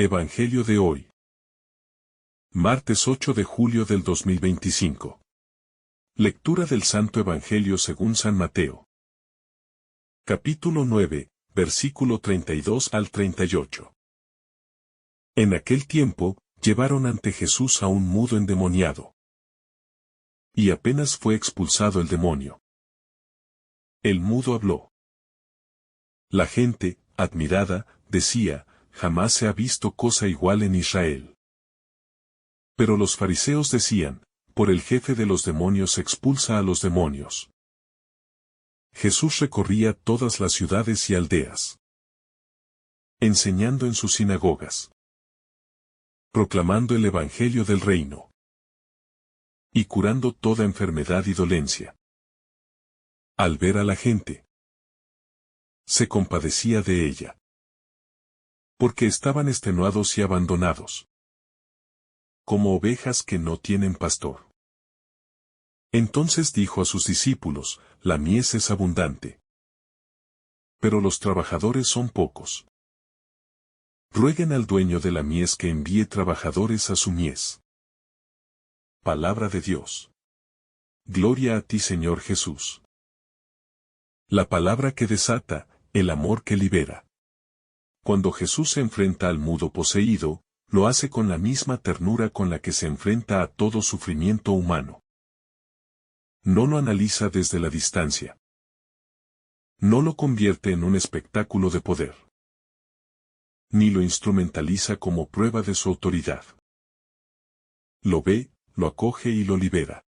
Evangelio de hoy. Martes 8 de julio del 2025. Lectura del Santo Evangelio según San Mateo. Capítulo 9, versículo 32 al 38. En aquel tiempo, llevaron ante Jesús a un mudo endemoniado. Y apenas fue expulsado el demonio, el mudo habló. La gente, admirada, decía: jamás se ha visto cosa igual en Israel. Pero los fariseos decían: por el jefe de los demonios expulsa a los demonios. Jesús recorría todas las ciudades y aldeas, enseñando en sus sinagogas, proclamando el evangelio del reino, y curando toda enfermedad y dolencia. Al ver a la gente, se compadecía de ella, porque estaban extenuados y abandonados, como ovejas que no tienen pastor. Entonces dijo a sus discípulos: la mies es abundante, pero los trabajadores son pocos. Rueguen al dueño de la mies que envíe trabajadores a su mies. Palabra de Dios. Gloria a ti, Señor Jesús. La palabra que desata, el amor que libera. Cuando Jesús se enfrenta al mudo poseído, lo hace con la misma ternura con la que se enfrenta a todo sufrimiento humano. No lo analiza desde la distancia. No lo convierte en un espectáculo de poder. Ni lo instrumentaliza como prueba de su autoridad. Lo ve, lo acoge y lo libera.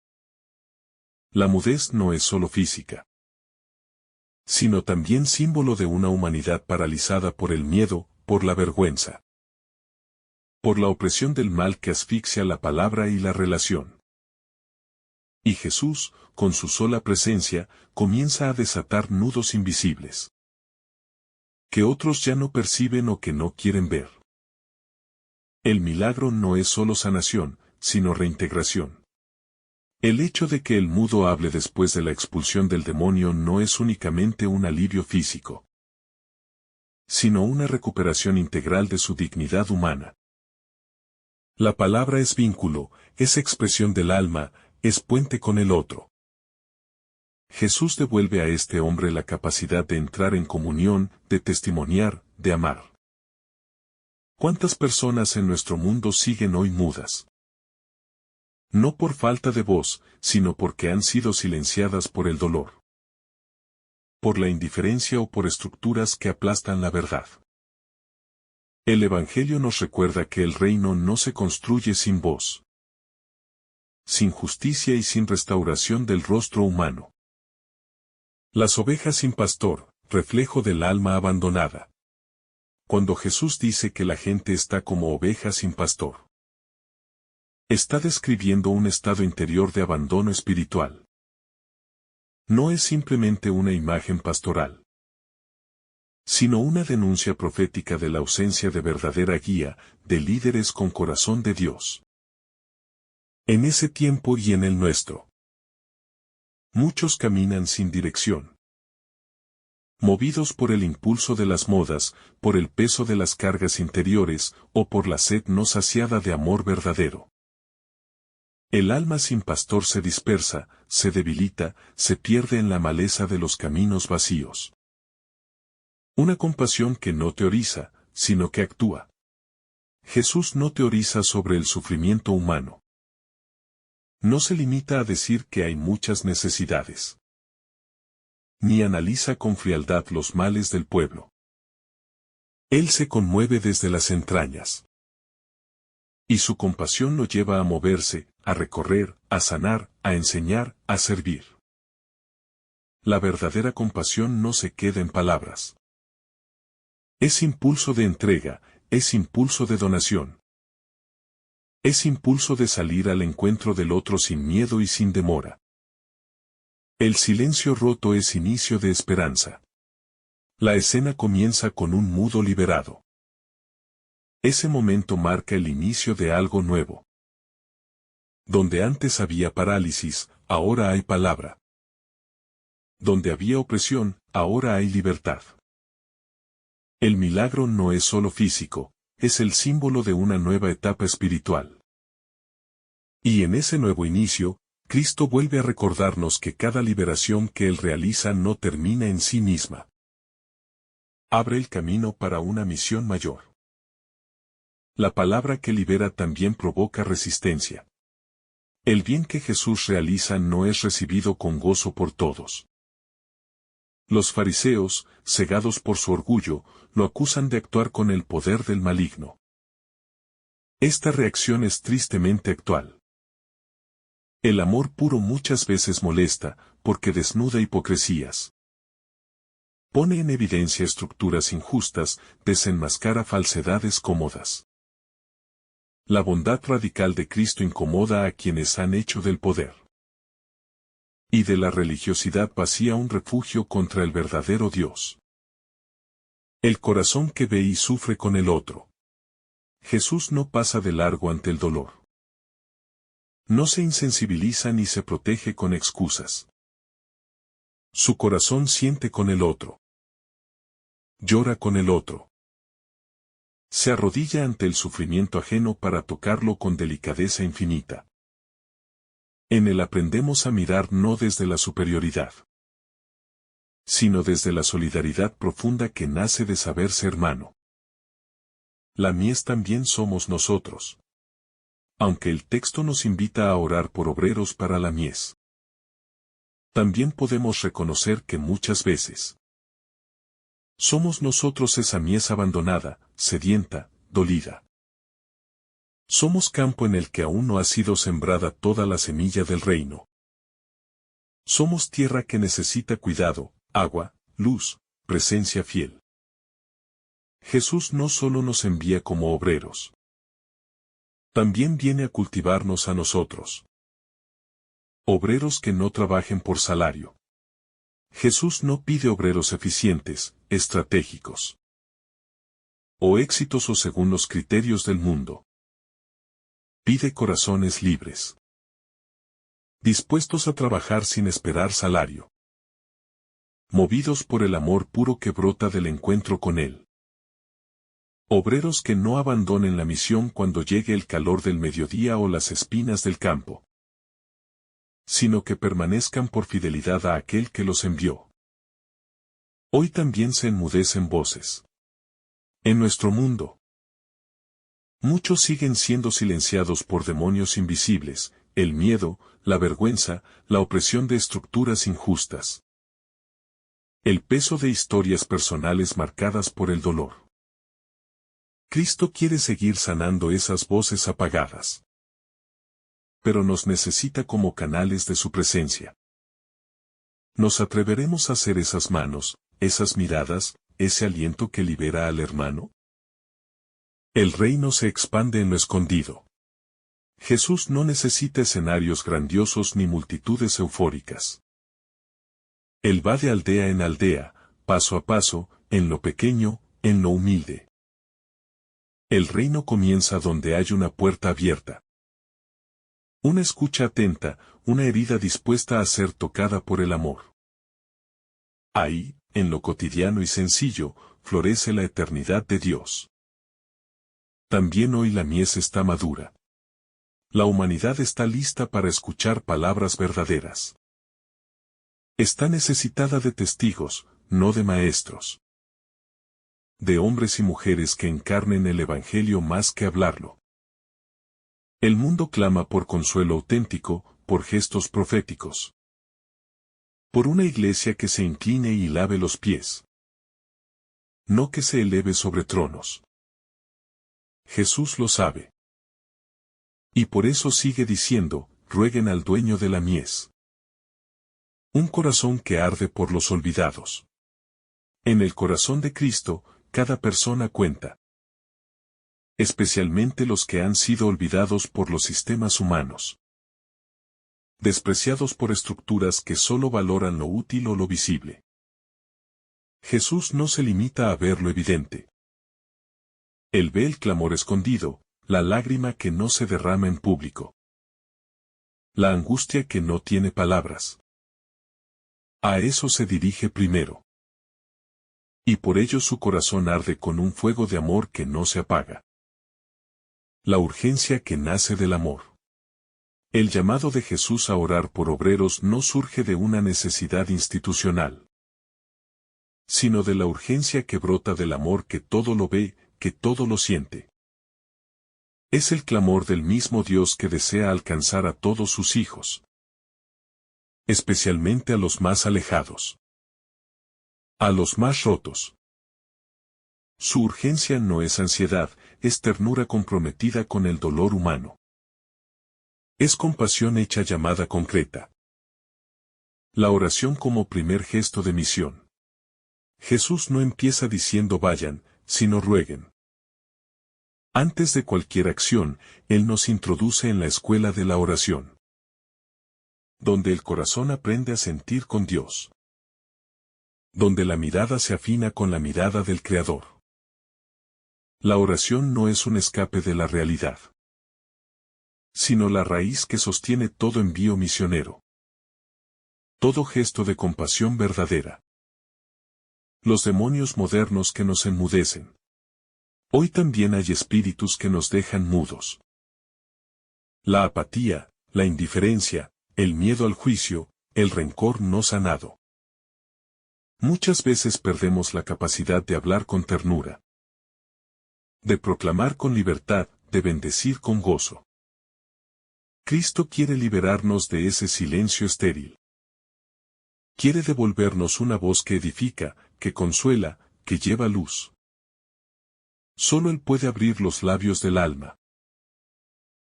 La mudez no es solo física, sino también símbolo de una humanidad paralizada por el miedo, por la vergüenza, por la opresión del mal que asfixia la palabra y la relación. Y Jesús, con su sola presencia, comienza a desatar nudos invisibles, que otros ya no perciben o que no quieren ver. El milagro no es solo sanación, sino reintegración. El hecho de que el mudo hable después de la expulsión del demonio no es únicamente un alivio físico, sino una recuperación integral de su dignidad humana. La palabra es vínculo, es expresión del alma, es puente con el otro. Jesús devuelve a este hombre la capacidad de entrar en comunión, de testimoniar, de amar. ¿Cuántas personas en nuestro mundo siguen hoy mudas? No por falta de voz, sino porque han sido silenciadas por el dolor, por la indiferencia o por estructuras que aplastan la verdad. El Evangelio nos recuerda que el reino no se construye sin voz, sin justicia y sin restauración del rostro humano. Las ovejas sin pastor, reflejo del alma abandonada. Cuando Jesús dice que la gente está como ovejas sin pastor, está describiendo un estado interior de abandono espiritual. No es simplemente una imagen pastoral, sino una denuncia profética de la ausencia de verdadera guía, de líderes con corazón de Dios. En ese tiempo y en el nuestro, muchos caminan sin dirección, movidos por el impulso de las modas, por el peso de las cargas interiores, o por la sed no saciada de amor verdadero. El alma sin pastor se dispersa, se debilita, se pierde en la maleza de los caminos vacíos. Una compasión que no teoriza, sino que actúa. Jesús no teoriza sobre el sufrimiento humano. No se limita a decir que hay muchas necesidades, ni analiza con frialdad los males del pueblo. Él se conmueve desde las entrañas, y su compasión lo lleva a moverse, a recorrer, a sanar, a enseñar, a servir. La verdadera compasión no se queda en palabras. Es impulso de entrega, es impulso de donación. Es impulso de salir al encuentro del otro sin miedo y sin demora. El silencio roto es inicio de esperanza. La escena comienza con un mudo liberado. Ese momento marca el inicio de algo nuevo. Donde antes había parálisis, ahora hay palabra. Donde había opresión, ahora hay libertad. El milagro no es solo físico, es el símbolo de una nueva etapa espiritual. Y en ese nuevo inicio, Cristo vuelve a recordarnos que cada liberación que Él realiza no termina en sí misma. Abre el camino para una misión mayor. La palabra que libera también provoca resistencia. El bien que Jesús realiza no es recibido con gozo por todos. Los fariseos, cegados por su orgullo, lo acusan de actuar con el poder del maligno. Esta reacción es tristemente actual. El amor puro muchas veces molesta, porque desnuda hipocresías. Pone en evidencia estructuras injustas, desenmascara falsedades cómodas. La bondad radical de Cristo incomoda a quienes han hecho del poder y de la religiosidad vacía un refugio contra el verdadero Dios. El corazón que ve y sufre con el otro. Jesús no pasa de largo ante el dolor. No se insensibiliza ni se protege con excusas. Su corazón siente con el otro. Llora con el otro. Se arrodilla ante el sufrimiento ajeno para tocarlo con delicadeza infinita. En él aprendemos a mirar no desde la superioridad, sino desde la solidaridad profunda que nace de saberse hermano. La mies también somos nosotros. Aunque el texto nos invita a orar por obreros para la mies, también podemos reconocer que muchas veces somos nosotros esa mies abandonada, sedienta, dolida. Somos campo en el que aún no ha sido sembrada toda la semilla del reino. Somos tierra que necesita cuidado, agua, luz, presencia fiel. Jesús no solo nos envía como obreros. También viene a cultivarnos a nosotros. Obreros que no trabajen por salario. Jesús no pide obreros eficientes, estratégicos o exitosos según los criterios del mundo. Pide corazones libres, dispuestos a trabajar sin esperar salario, movidos por el amor puro que brota del encuentro con Él. Obreros que no abandonen la misión cuando llegue el calor del mediodía o las espinas del campo, sino que permanezcan por fidelidad a aquel que los envió. Hoy también se enmudecen voces. En nuestro mundo, muchos siguen siendo silenciados por demonios invisibles, el miedo, la vergüenza, la opresión de estructuras injustas. El peso de historias personales marcadas por el dolor. Cristo quiere seguir sanando esas voces apagadas. Pero nos necesita como canales de su presencia. ¿Nos atreveremos a ser esas manos, esas miradas, ese aliento que libera al hermano? El reino se expande en lo escondido. Jesús no necesita escenarios grandiosos ni multitudes eufóricas. Él va de aldea en aldea, paso a paso, en lo pequeño, en lo humilde. El reino comienza donde hay una puerta abierta. Una escucha atenta, una herida dispuesta a ser tocada por el amor. Ahí, en lo cotidiano y sencillo, florece la eternidad de Dios. También hoy la mies está madura. La humanidad está lista para escuchar palabras verdaderas. Está necesitada de testigos, no de maestros. De hombres y mujeres que encarnen el Evangelio más que hablarlo. El mundo clama por consuelo auténtico, por gestos proféticos. Por una iglesia que se incline y lave los pies. No que se eleve sobre tronos. Jesús lo sabe. Y por eso sigue diciendo, rueguen al dueño de la mies. Un corazón que arde por los olvidados. En el corazón de Cristo, cada persona cuenta. Especialmente los que han sido olvidados por los sistemas humanos. Despreciados por estructuras que solo valoran lo útil o lo visible. Jesús no se limita a ver lo evidente. Él ve el clamor escondido, la lágrima que no se derrama en público. La angustia que no tiene palabras. A eso se dirige primero. Y por ello su corazón arde con un fuego de amor que no se apaga. La urgencia que nace del amor. El llamado de Jesús a orar por obreros no surge de una necesidad institucional, sino de la urgencia que brota del amor que todo lo ve, que todo lo siente. Es el clamor del mismo Dios que desea alcanzar a todos sus hijos, especialmente a los más alejados, a los más rotos. Su urgencia no es ansiedad, es ternura comprometida con el dolor humano. Es compasión hecha llamada concreta. La oración como primer gesto de misión. Jesús no empieza diciendo vayan, sino rueguen. Antes de cualquier acción, Él nos introduce en la escuela de la oración, donde el corazón aprende a sentir con Dios, donde la mirada se afina con la mirada del Creador. La oración no es un escape de la realidad, sino la raíz que sostiene todo envío misionero, todo gesto de compasión verdadera. Los demonios modernos que nos enmudecen. Hoy también hay espíritus que nos dejan mudos. La apatía, la indiferencia, el miedo al juicio, el rencor no sanado. Muchas veces perdemos la capacidad de hablar con ternura, de proclamar con libertad, de bendecir con gozo. Cristo quiere liberarnos de ese silencio estéril. Quiere devolvernos una voz que edifica, que consuela, que lleva luz. Solo Él puede abrir los labios del alma.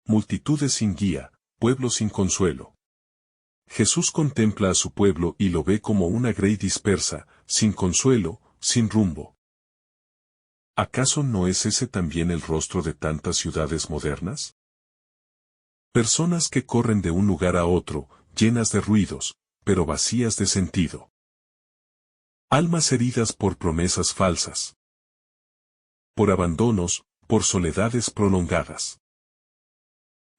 Multitudes sin guía, pueblo sin consuelo. Jesús contempla a su pueblo y lo ve como una grey dispersa, sin consuelo, sin rumbo. ¿Acaso no es ese también el rostro de tantas ciudades modernas? Personas que corren de un lugar a otro, llenas de ruidos, pero vacías de sentido. Almas heridas por promesas falsas, por abandonos, por soledades prolongadas.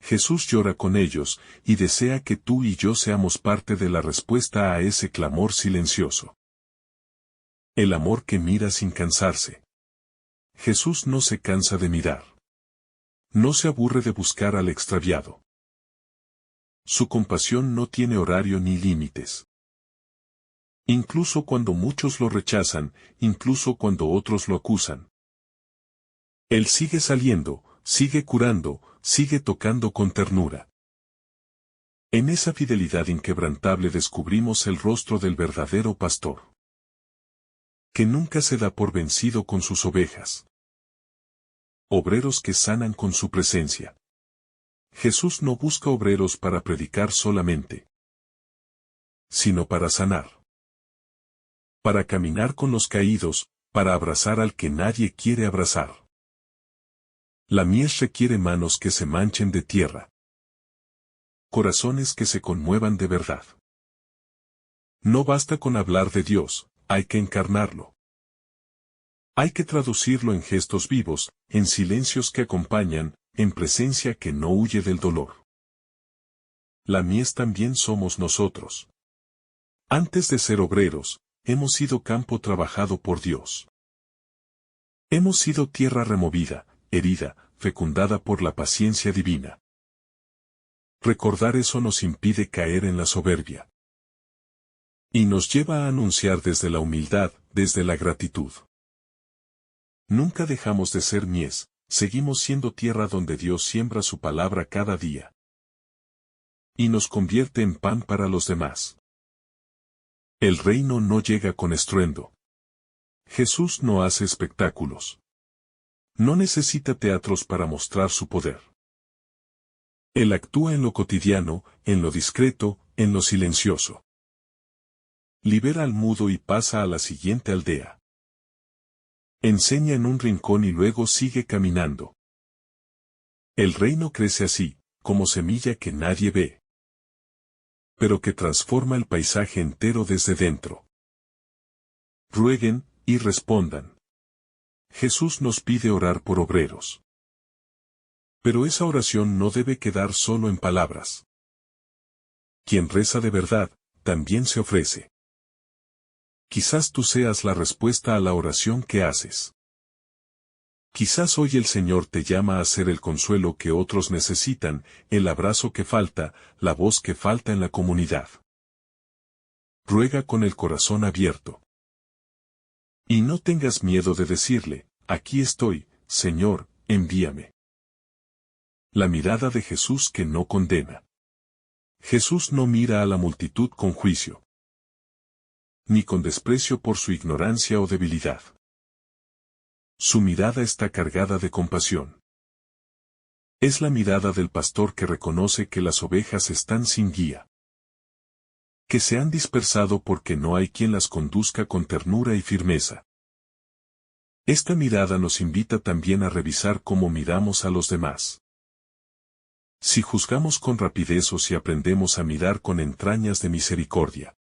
Jesús llora con ellos, y desea que tú y yo seamos parte de la respuesta a ese clamor silencioso. El amor que mira sin cansarse. Jesús no se cansa de mirar. No se aburre de buscar al extraviado. Su compasión no tiene horario ni límites. Incluso cuando muchos lo rechazan, incluso cuando otros lo acusan. Él sigue saliendo, sigue curando, sigue tocando con ternura. En esa fidelidad inquebrantable descubrimos el rostro del verdadero pastor, que nunca se da por vencido con sus ovejas. Obreros que sanan con su presencia. Jesús no busca obreros para predicar solamente, sino para sanar. Para caminar con los caídos, para abrazar al que nadie quiere abrazar. La mies requiere manos que se manchen de tierra. Corazones que se conmuevan de verdad. No basta con hablar de Dios, hay que encarnarlo. Hay que traducirlo en gestos vivos, en silencios que acompañan, en presencia que no huye del dolor. La mies también somos nosotros. Antes de ser obreros, hemos sido campo trabajado por Dios. Hemos sido tierra removida, herida, fecundada por la paciencia divina. Recordar eso nos impide caer en la soberbia. Y nos lleva a anunciar desde la humildad, desde la gratitud. Nunca dejamos de ser mies, seguimos siendo tierra donde Dios siembra su palabra cada día. Y nos convierte en pan para los demás. El reino no llega con estruendo. Jesús no hace espectáculos. No necesita teatros para mostrar su poder. Él actúa en lo cotidiano, en lo discreto, en lo silencioso. Libera al mudo y pasa a la siguiente aldea. Enseña en un rincón y luego sigue caminando. El reino crece así, como semilla que nadie ve, pero que transforma el paisaje entero desde dentro. Rueguen, y respondan. Jesús nos pide orar por obreros. Pero esa oración no debe quedar solo en palabras. Quien reza de verdad, también se ofrece. Quizás tú seas la respuesta a la oración que haces. Quizás hoy el Señor te llama a ser el consuelo que otros necesitan, el abrazo que falta, la voz que falta en la comunidad. Ruega con el corazón abierto. Y no tengas miedo de decirle, aquí estoy, Señor, envíame. La mirada de Jesús que no condena. Jesús no mira a la multitud con juicio, ni con desprecio por su ignorancia o debilidad. Su mirada está cargada de compasión. Es la mirada del pastor que reconoce que las ovejas están sin guía, que se han dispersado porque no hay quien las conduzca con ternura y firmeza. Esta mirada nos invita también a revisar cómo miramos a los demás. Si juzgamos con rapidez o si aprendemos a mirar con entrañas de misericordia.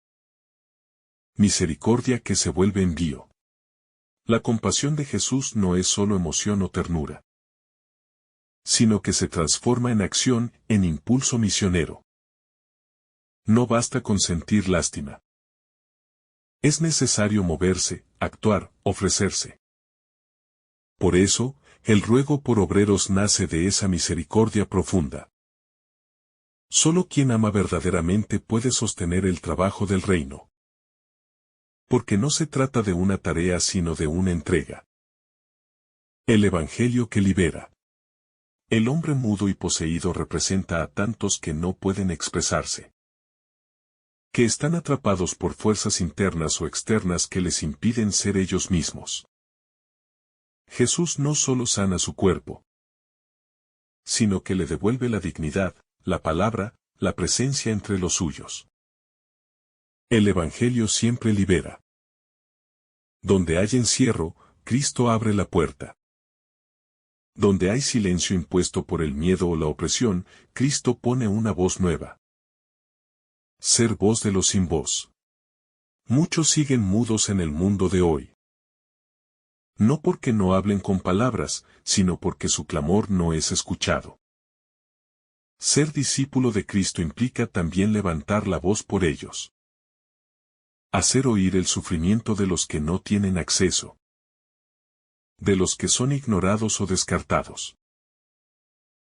Misericordia que se vuelve envío. La compasión de Jesús no es solo emoción o ternura, sino que se transforma en acción, en impulso misionero. No basta con sentir lástima. Es necesario moverse, actuar, ofrecerse. Por eso, el ruego por obreros nace de esa misericordia profunda. Solo quien ama verdaderamente puede sostener el trabajo del reino. Porque no se trata de una tarea sino de una entrega. El Evangelio que libera. El hombre mudo y poseído representa a tantos que no pueden expresarse, que están atrapados por fuerzas internas o externas que les impiden ser ellos mismos. Jesús no solo sana su cuerpo, sino que le devuelve la dignidad, la palabra, la presencia entre los suyos. El Evangelio siempre libera. Donde hay encierro, Cristo abre la puerta. Donde hay silencio impuesto por el miedo o la opresión, Cristo pone una voz nueva. Ser voz de los sin voz. Muchos siguen mudos en el mundo de hoy. No porque no hablen con palabras, sino porque su clamor no es escuchado. Ser discípulo de Cristo implica también levantar la voz por ellos. Hacer oír el sufrimiento de los que no tienen acceso, de los que son ignorados o descartados.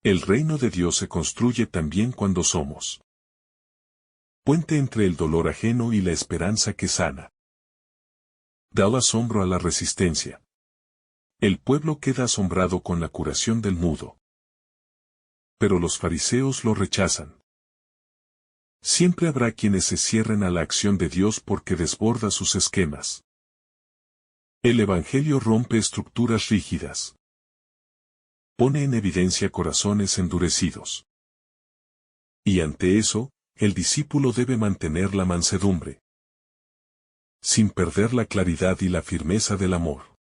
El reino de Dios se construye también cuando somos puente entre el dolor ajeno y la esperanza que sana. Da asombro a la resistencia. El pueblo queda asombrado con la curación del mudo. Pero los fariseos lo rechazan. Siempre habrá quienes se cierren a la acción de Dios porque desborda sus esquemas. El Evangelio rompe estructuras rígidas. Pone en evidencia corazones endurecidos. Y ante eso, el discípulo debe mantener la mansedumbre, sin perder la claridad y la firmeza del amor.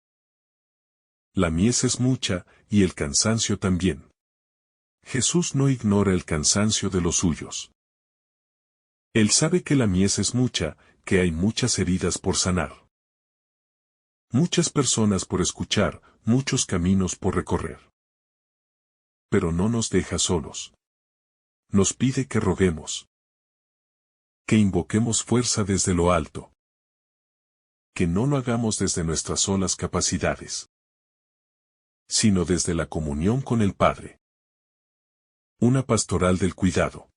La mies es mucha, y el cansancio también. Jesús no ignora el cansancio de los suyos. Él sabe que la mies es mucha, que hay muchas heridas por sanar. Muchas personas por escuchar, muchos caminos por recorrer. Pero no nos deja solos. Nos pide que roguemos. Que invoquemos fuerza desde lo alto. Que no lo hagamos desde nuestras solas capacidades, sino desde la comunión con el Padre. Una pastoral del cuidado.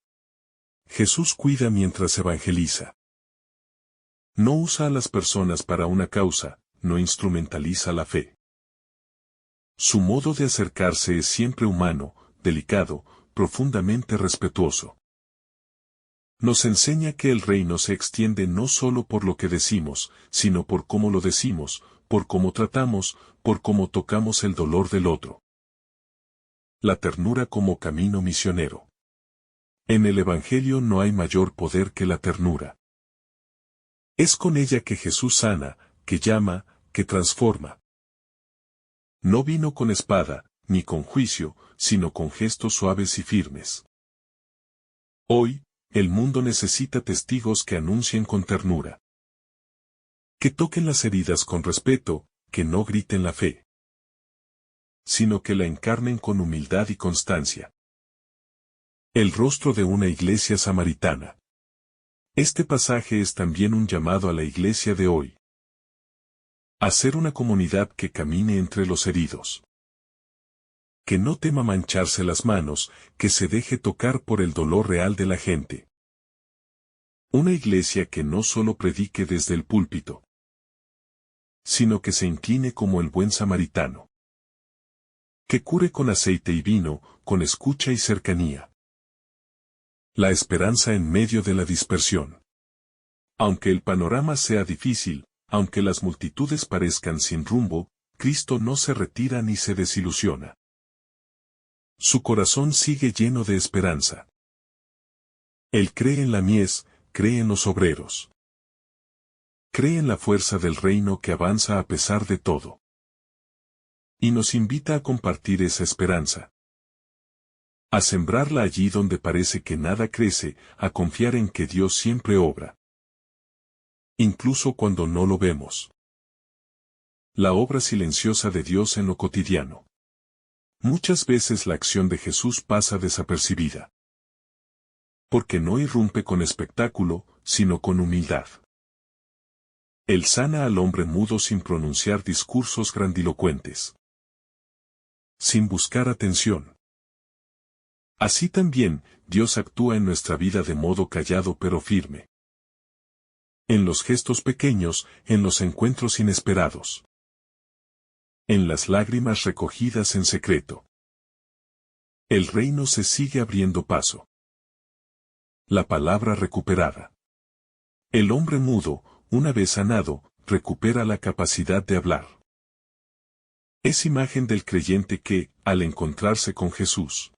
Jesús cuida mientras evangeliza. No usa a las personas para una causa, no instrumentaliza la fe. Su modo de acercarse es siempre humano, delicado, profundamente respetuoso. Nos enseña que el reino se extiende no solo por lo que decimos, sino por cómo lo decimos, por cómo tratamos, por cómo tocamos el dolor del otro. La ternura como camino misionero. En el Evangelio no hay mayor poder que la ternura. Es con ella que Jesús sana, que llama, que transforma. No vino con espada, ni con juicio, sino con gestos suaves y firmes. Hoy, el mundo necesita testigos que anuncien con ternura. Que toquen las heridas con respeto, que no griten la fe, sino que la encarnen con humildad y constancia. El rostro de una iglesia samaritana. Este pasaje es también un llamado a la iglesia de hoy. A ser una comunidad que camine entre los heridos. Que no tema mancharse las manos, que se deje tocar por el dolor real de la gente. Una iglesia que no solo predique desde el púlpito, sino que se incline como el buen samaritano. Que cure con aceite y vino, con escucha y cercanía. La esperanza en medio de la dispersión. Aunque el panorama sea difícil, aunque las multitudes parezcan sin rumbo, Cristo no se retira ni se desilusiona. Su corazón sigue lleno de esperanza. Él cree en la mies, cree en los obreros. Cree en la fuerza del reino que avanza a pesar de todo. Y nos invita a compartir esa esperanza. A sembrarla allí donde parece que nada crece, a confiar en que Dios siempre obra. Incluso cuando no lo vemos. La obra silenciosa de Dios en lo cotidiano. Muchas veces la acción de Jesús pasa desapercibida. Porque no irrumpe con espectáculo, sino con humildad. Él sana al hombre mudo sin pronunciar discursos grandilocuentes. Sin buscar atención. Así también, Dios actúa en nuestra vida de modo callado pero firme. En los gestos pequeños, en los encuentros inesperados. En las lágrimas recogidas en secreto. El reino se sigue abriendo paso. La palabra recuperada. El hombre mudo, una vez sanado, recupera la capacidad de hablar. Es imagen del creyente que, al encontrarse con Jesús,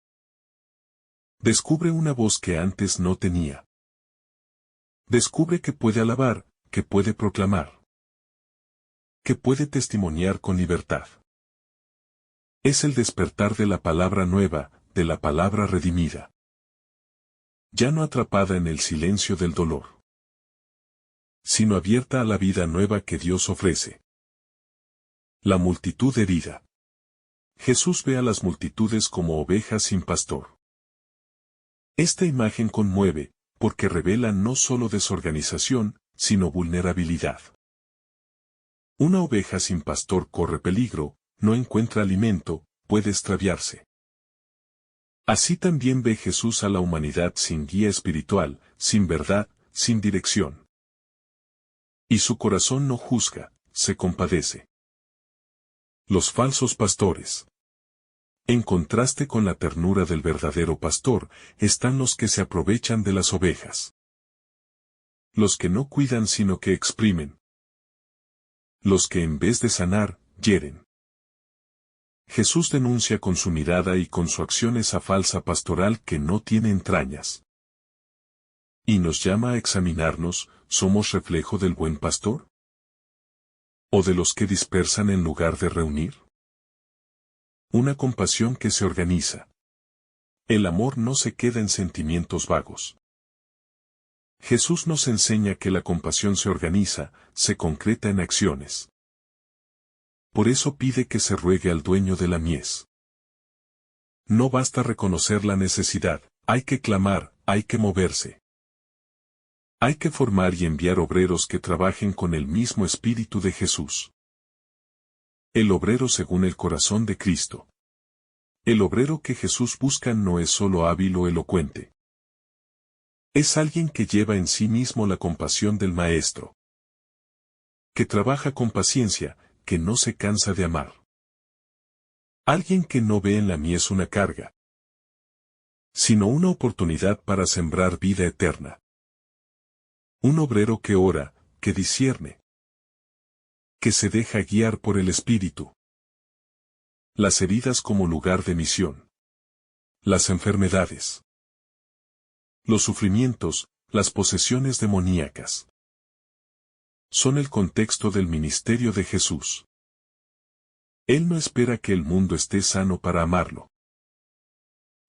descubre una voz que antes no tenía. Descubre que puede alabar, que puede proclamar, que puede testimoniar con libertad. Es el despertar de la palabra nueva, de la palabra redimida. Ya no atrapada en el silencio del dolor, sino abierta a la vida nueva que Dios ofrece. La multitud herida. Jesús ve a las multitudes como ovejas sin pastor. Esta imagen conmueve, porque revela no solo desorganización, sino vulnerabilidad. Una oveja sin pastor corre peligro, no encuentra alimento, puede extraviarse. Así también ve Jesús a la humanidad sin guía espiritual, sin verdad, sin dirección. Y su corazón no juzga, se compadece. Los falsos pastores. En contraste con la ternura del verdadero pastor, están los que se aprovechan de las ovejas. Los que no cuidan sino que exprimen. Los que en vez de sanar, hieren. Jesús denuncia con su mirada y con su acción esa falsa pastoral que no tiene entrañas. Y nos llama a examinarnos, ¿somos reflejo del buen pastor? ¿O de los que dispersan en lugar de reunir? Una compasión que se organiza. El amor no se queda en sentimientos vagos. Jesús nos enseña que la compasión se organiza, se concreta en acciones. Por eso pide que se ruegue al dueño de la mies. No basta reconocer la necesidad, hay que clamar, hay que moverse. Hay que formar y enviar obreros que trabajen con el mismo espíritu de Jesús. El obrero según el corazón de Cristo. El obrero que Jesús busca no es solo hábil o elocuente. Es alguien que lleva en sí mismo la compasión del Maestro. Que trabaja con paciencia, que no se cansa de amar. Alguien que no ve en la mies una carga, sino una oportunidad para sembrar vida eterna. Un obrero que ora, que discierne, que se deja guiar por el Espíritu. Las heridas como lugar de misión. Las enfermedades. Los sufrimientos, las posesiones demoníacas. Son el contexto del ministerio de Jesús. Él no espera que el mundo esté sano para amarlo,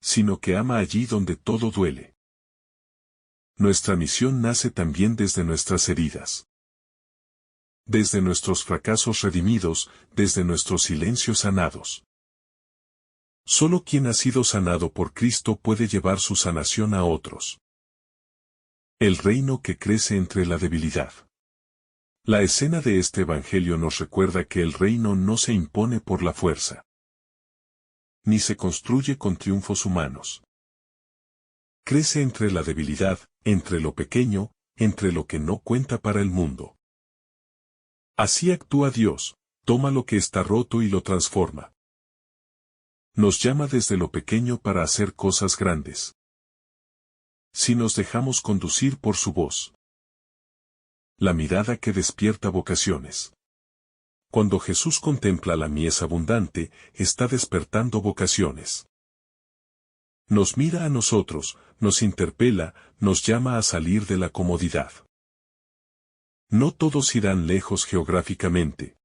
sino que ama allí donde todo duele. Nuestra misión nace también desde nuestras heridas. Desde nuestros fracasos redimidos, desde nuestros silencios sanados. Solo quien ha sido sanado por Cristo puede llevar su sanación a otros. El reino que crece entre la debilidad. La escena de este evangelio nos recuerda que el reino no se impone por la fuerza. ni se construye con triunfos humanos. Crece entre la debilidad, entre lo pequeño, entre lo que no cuenta para el mundo. Así actúa Dios, toma lo que está roto y lo transforma. Nos llama desde lo pequeño para hacer cosas grandes. Si nos dejamos conducir por su voz. La mirada que despierta vocaciones. Cuando Jesús contempla la mies abundante, está despertando vocaciones. Nos mira a nosotros, nos interpela, nos llama a salir de la comodidad. No todos irán lejos geográficamente.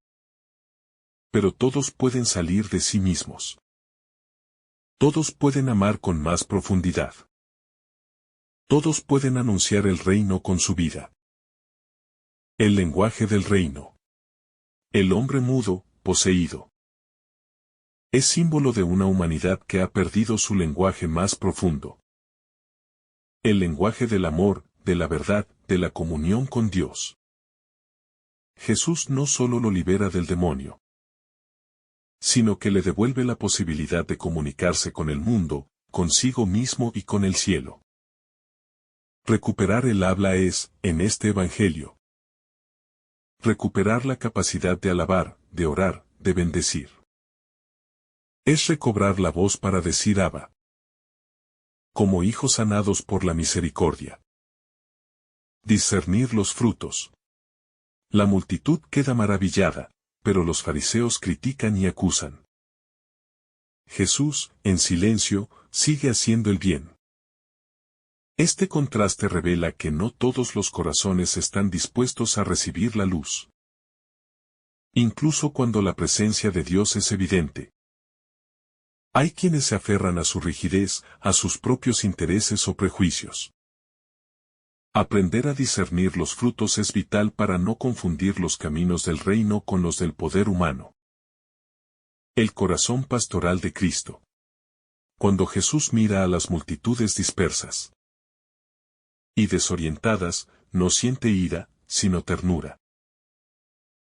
Pero todos pueden salir de sí mismos. Todos pueden amar con más profundidad. Todos pueden anunciar el reino con su vida. El lenguaje del reino. El hombre mudo, poseído. Es símbolo de una humanidad que ha perdido su lenguaje más profundo. El lenguaje del amor, de la verdad, de la comunión con Dios. Jesús no solo lo libera del demonio, sino que le devuelve la posibilidad de comunicarse con el mundo, consigo mismo y con el cielo. Recuperar el habla es, en este Evangelio, recuperar la capacidad de alabar, de orar, de bendecir. Es recobrar la voz para decir Abba. Como hijos sanados por la misericordia. Discernir los frutos. La multitud queda maravillada, pero los fariseos critican y acusan. Jesús, en silencio, sigue haciendo el bien. Este contraste revela que no todos los corazones están dispuestos a recibir la luz. Incluso cuando la presencia de Dios es evidente. Hay quienes se aferran a su rigidez, a sus propios intereses o prejuicios. Aprender a discernir los frutos es vital para no confundir los caminos del reino con los del poder humano. El corazón pastoral de Cristo. Cuando Jesús mira a las multitudes dispersas y desorientadas, no siente ira, sino ternura.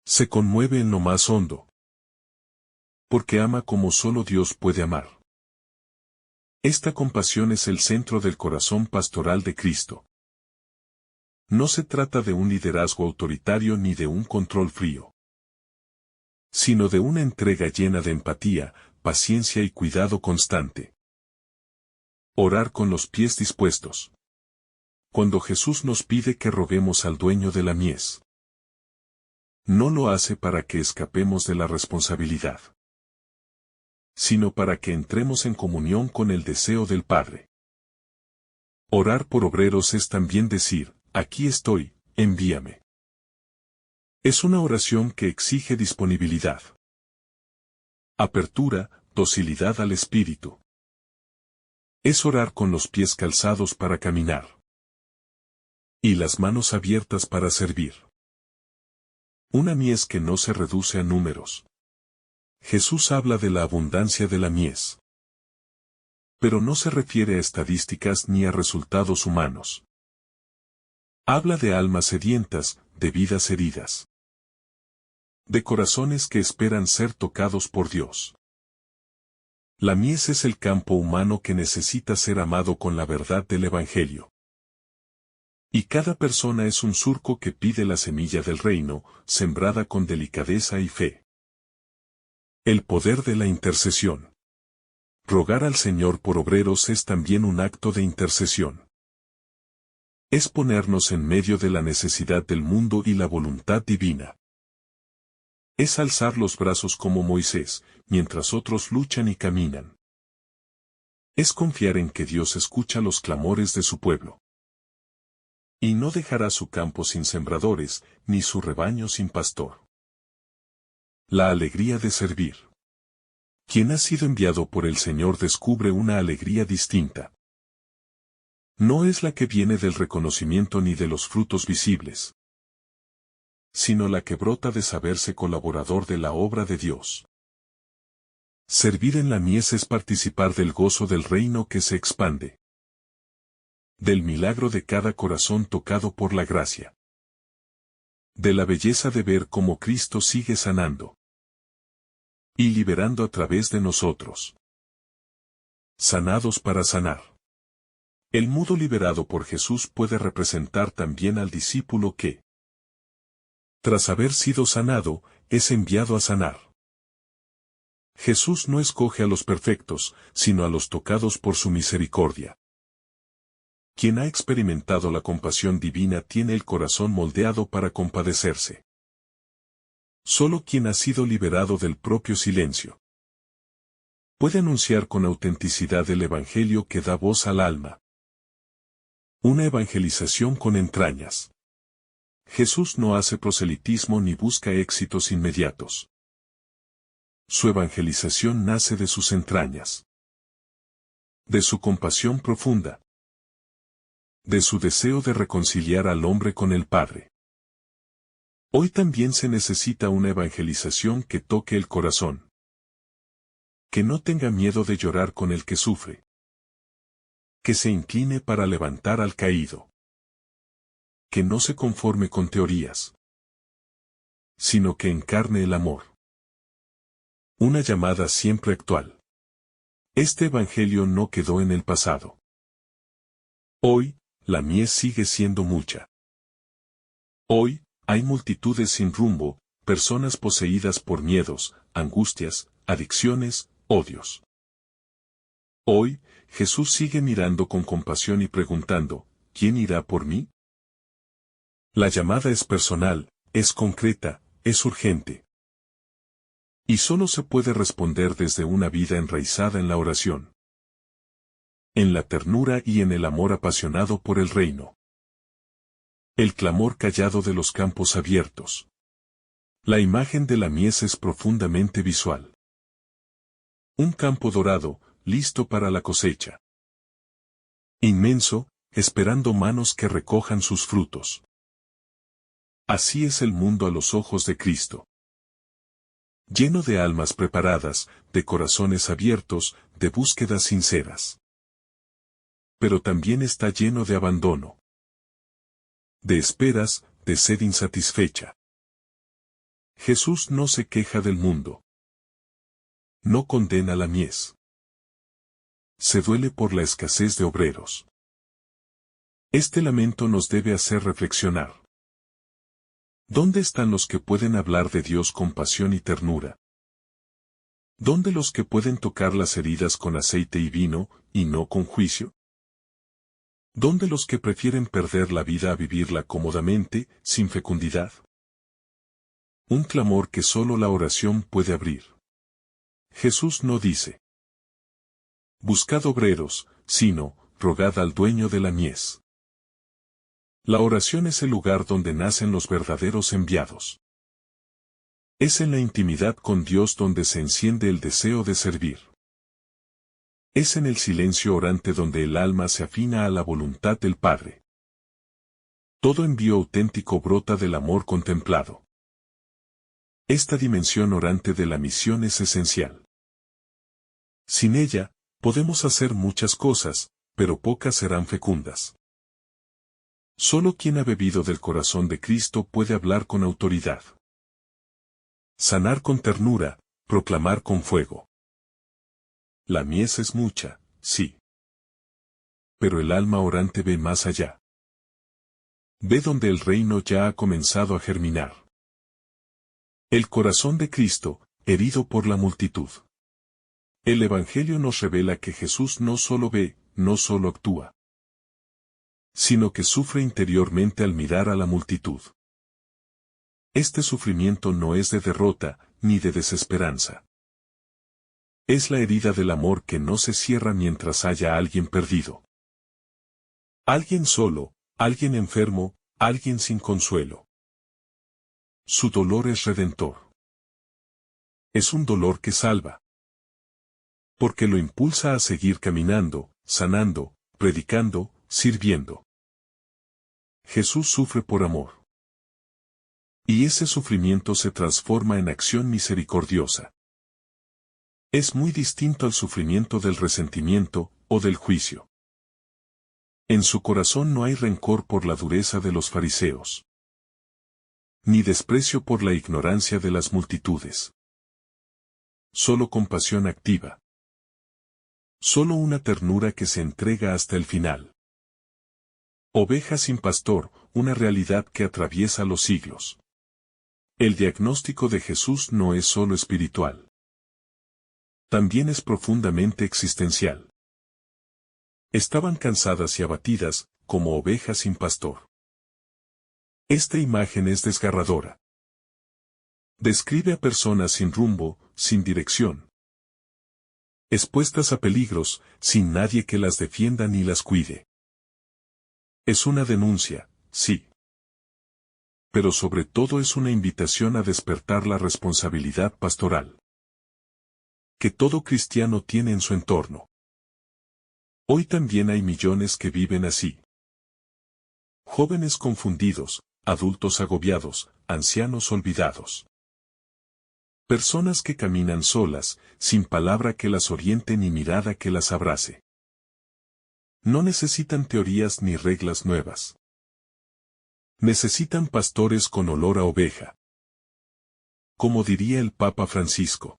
Se conmueve en lo más hondo. Porque ama como solo Dios puede amar. Esta compasión es el centro del corazón pastoral de Cristo. No se trata de un liderazgo autoritario ni de un control frío, sino de una entrega llena de empatía, paciencia y cuidado constante. Orar con los pies dispuestos. Cuando Jesús nos pide que roguemos al dueño de la mies, no lo hace para que escapemos de la responsabilidad, sino para que entremos en comunión con el deseo del Padre. Orar por obreros es también decir, aquí estoy, envíame. Es una oración que exige disponibilidad, apertura, docilidad al Espíritu. Es orar con los pies calzados para caminar y las manos abiertas para servir. Una mies que no se reduce a números. Jesús habla de la abundancia de la mies, pero no se refiere a estadísticas ni a resultados humanos. Habla de almas sedientas, de vidas heridas, de corazones que esperan ser tocados por Dios. La mies es el campo humano que necesita ser amado con la verdad del Evangelio. Y cada persona es un surco que pide la semilla del reino, sembrada con delicadeza y fe. El poder de la intercesión. Rogar al Señor por obreros es también un acto de intercesión. Es ponernos en medio de la necesidad del mundo y la voluntad divina. Es alzar los brazos como Moisés, mientras otros luchan y caminan. Es confiar en que Dios escucha los clamores de su pueblo. Y no dejará su campo sin sembradores, ni su rebaño sin pastor. La alegría de servir. Quien ha sido enviado por el Señor descubre una alegría distinta. No es la que viene del reconocimiento ni de los frutos visibles, sino la que brota de saberse colaborador de la obra de Dios. Servir en la mies es participar del gozo del reino que se expande, del milagro de cada corazón tocado por la gracia, de la belleza de ver cómo Cristo sigue sanando y liberando a través de nosotros. Sanados para sanar. El mudo liberado por Jesús puede representar también al discípulo que, tras haber sido sanado, es enviado a sanar. Jesús no escoge a los perfectos, sino a los tocados por su misericordia. Quien ha experimentado la compasión divina tiene el corazón moldeado para compadecerse. Solo quien ha sido liberado del propio silencio puede anunciar con autenticidad el Evangelio que da voz al alma. Una evangelización con entrañas. Jesús no hace proselitismo ni busca éxitos inmediatos. Su evangelización nace de sus entrañas, de su compasión profunda, de su deseo de reconciliar al hombre con el Padre. Hoy también se necesita una evangelización que toque el corazón, que no tenga miedo de llorar con el que sufre, que se incline para levantar al caído, que no se conforme con teorías, sino que encarne el amor. Una llamada siempre actual. Este evangelio no quedó en el pasado. Hoy, la mies sigue siendo mucha. Hoy, hay multitudes sin rumbo, personas poseídas por miedos, angustias, adicciones, odios. Hoy, Jesús sigue mirando con compasión y preguntando, ¿quién irá por mí? La llamada es personal, es concreta, es urgente. Y solo se puede responder desde una vida enraizada en la oración, en la ternura y en el amor apasionado por el reino. El clamor callado de los campos abiertos. La imagen de la mies es profundamente visual. Un campo dorado, listo para la cosecha. Inmenso, esperando manos que recojan sus frutos. Así es el mundo a los ojos de Cristo. Lleno de almas preparadas, de corazones abiertos, de búsquedas sinceras. Pero también está lleno de abandono, de esperas, de sed insatisfecha. Jesús no se queja del mundo. No condena la mies. Se duele por la escasez de obreros. Este lamento nos debe hacer reflexionar. ¿Dónde están los que pueden hablar de Dios con pasión y ternura? ¿Dónde los que pueden tocar las heridas con aceite y vino, y no con juicio? ¿Dónde los que prefieren perder la vida a vivirla cómodamente, sin fecundidad? Un clamor que solo la oración puede abrir. Jesús no dice: buscad obreros, sino, rogad al dueño de la mies. La oración es el lugar donde nacen los verdaderos enviados. Es en la intimidad con Dios donde se enciende el deseo de servir. Es en el silencio orante donde el alma se afina a la voluntad del Padre. Todo envío auténtico brota del amor contemplado. Esta dimensión orante de la misión es esencial. Sin ella, podemos hacer muchas cosas, pero pocas serán fecundas. Solo quien ha bebido del corazón de Cristo puede hablar con autoridad. Sanar con ternura, proclamar con fuego. La mies es mucha, sí. Pero el alma orante ve más allá. Ve donde el reino ya ha comenzado a germinar. El corazón de Cristo, herido por la multitud. El Evangelio nos revela que Jesús no solo ve, no solo actúa, sino que sufre interiormente al mirar a la multitud. Este sufrimiento no es de derrota, ni de desesperanza. Es la herida del amor que no se cierra mientras haya alguien perdido. Alguien solo, alguien enfermo, alguien sin consuelo. Su dolor es redentor. Es un dolor que salva. Porque lo impulsa a seguir caminando, sanando, predicando, sirviendo. Jesús sufre por amor. Y ese sufrimiento se transforma en acción misericordiosa. Es muy distinto al sufrimiento del resentimiento, o del juicio. En su corazón no hay rencor por la dureza de los fariseos, ni desprecio por la ignorancia de las multitudes. Solo compasión activa. Solo una ternura que se entrega hasta el final. Oveja sin pastor, una realidad que atraviesa los siglos. El diagnóstico de Jesús no es solo espiritual. También es profundamente existencial. Estaban cansadas y abatidas, como ovejas sin pastor. Esta imagen es desgarradora. Describe a personas sin rumbo, sin dirección. Expuestas a peligros, sin nadie que las defienda ni las cuide. Es una denuncia, sí. Pero sobre todo es una invitación a despertar la responsabilidad pastoral que todo cristiano tiene en su entorno. Hoy también hay millones que viven así. Jóvenes confundidos, adultos agobiados, ancianos olvidados. Personas que caminan solas, sin palabra que las oriente ni mirada que las abrace. No necesitan teorías ni reglas nuevas. Necesitan pastores con olor a oveja. Como diría el Papa Francisco.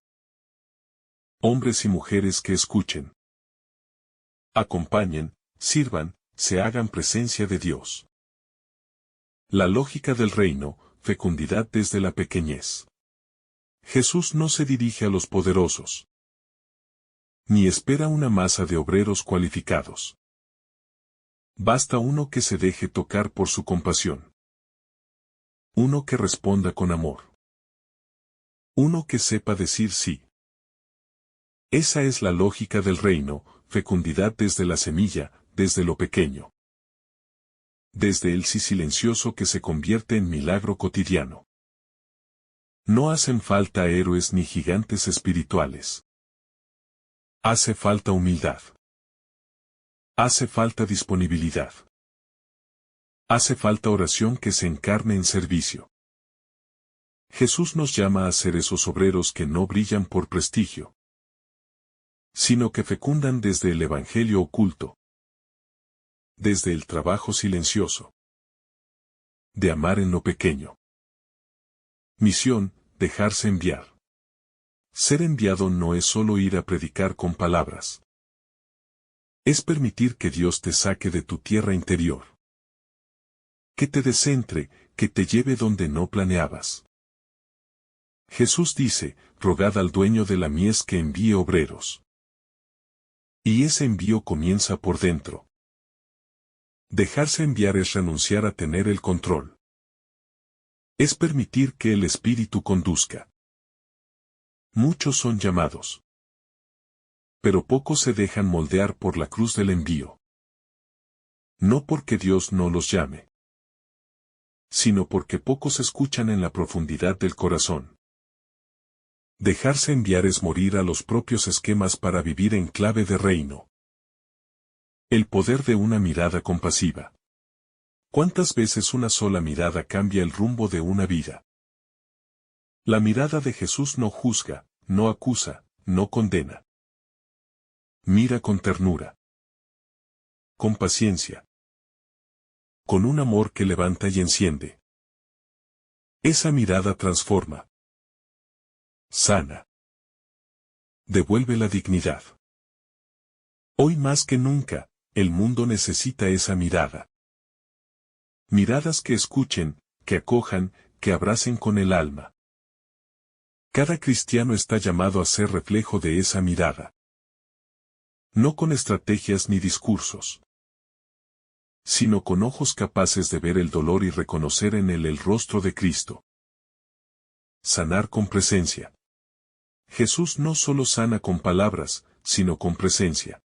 Hombres y mujeres que escuchen. Acompañen, sirvan, se hagan presencia de Dios. La lógica del reino, fecundidad desde la pequeñez. Jesús no se dirige a los poderosos. Ni espera una masa de obreros cualificados. Basta uno que se deje tocar por su compasión. Uno que responda con amor. Uno que sepa decir sí. Esa es la lógica del reino, fecundidad desde la semilla, desde lo pequeño. Desde el sí silencioso que se convierte en milagro cotidiano. No hacen falta héroes ni gigantes espirituales. Hace falta humildad. Hace falta disponibilidad. Hace falta oración que se encarne en servicio. Jesús nos llama a ser esos obreros que no brillan por prestigio, sino que fecundan desde el Evangelio oculto. Desde el trabajo silencioso. De amar en lo pequeño. Misión, dejarse enviar. Ser enviado no es solo ir a predicar con palabras. Es permitir que Dios te saque de tu tierra interior. Que te descentre, que te lleve donde no planeabas. Jesús dice, rogad al dueño de la mies que envíe obreros. Y ese envío comienza por dentro. Dejarse enviar es renunciar a tener el control. Es permitir que el Espíritu conduzca. Muchos son llamados. Pero pocos se dejan moldear por la cruz del envío. No porque Dios no los llame, sino porque pocos escuchan en la profundidad del corazón. Dejarse enviar es morir a los propios esquemas para vivir en clave de reino. El poder de una mirada compasiva. ¿Cuántas veces una sola mirada cambia el rumbo de una vida? La mirada de Jesús no juzga, no acusa, no condena. Mira con ternura. Con paciencia. Con un amor que levanta y enciende. Esa mirada transforma. Sana. Devuelve la dignidad. Hoy más que nunca, el mundo necesita esa mirada. Miradas que escuchen, que acojan, que abracen con el alma. Cada cristiano está llamado a ser reflejo de esa mirada. No con estrategias ni discursos, sino con ojos capaces de ver el dolor y reconocer en él el rostro de Cristo. Sanar con presencia. Jesús no solo sana con palabras, sino con presencia.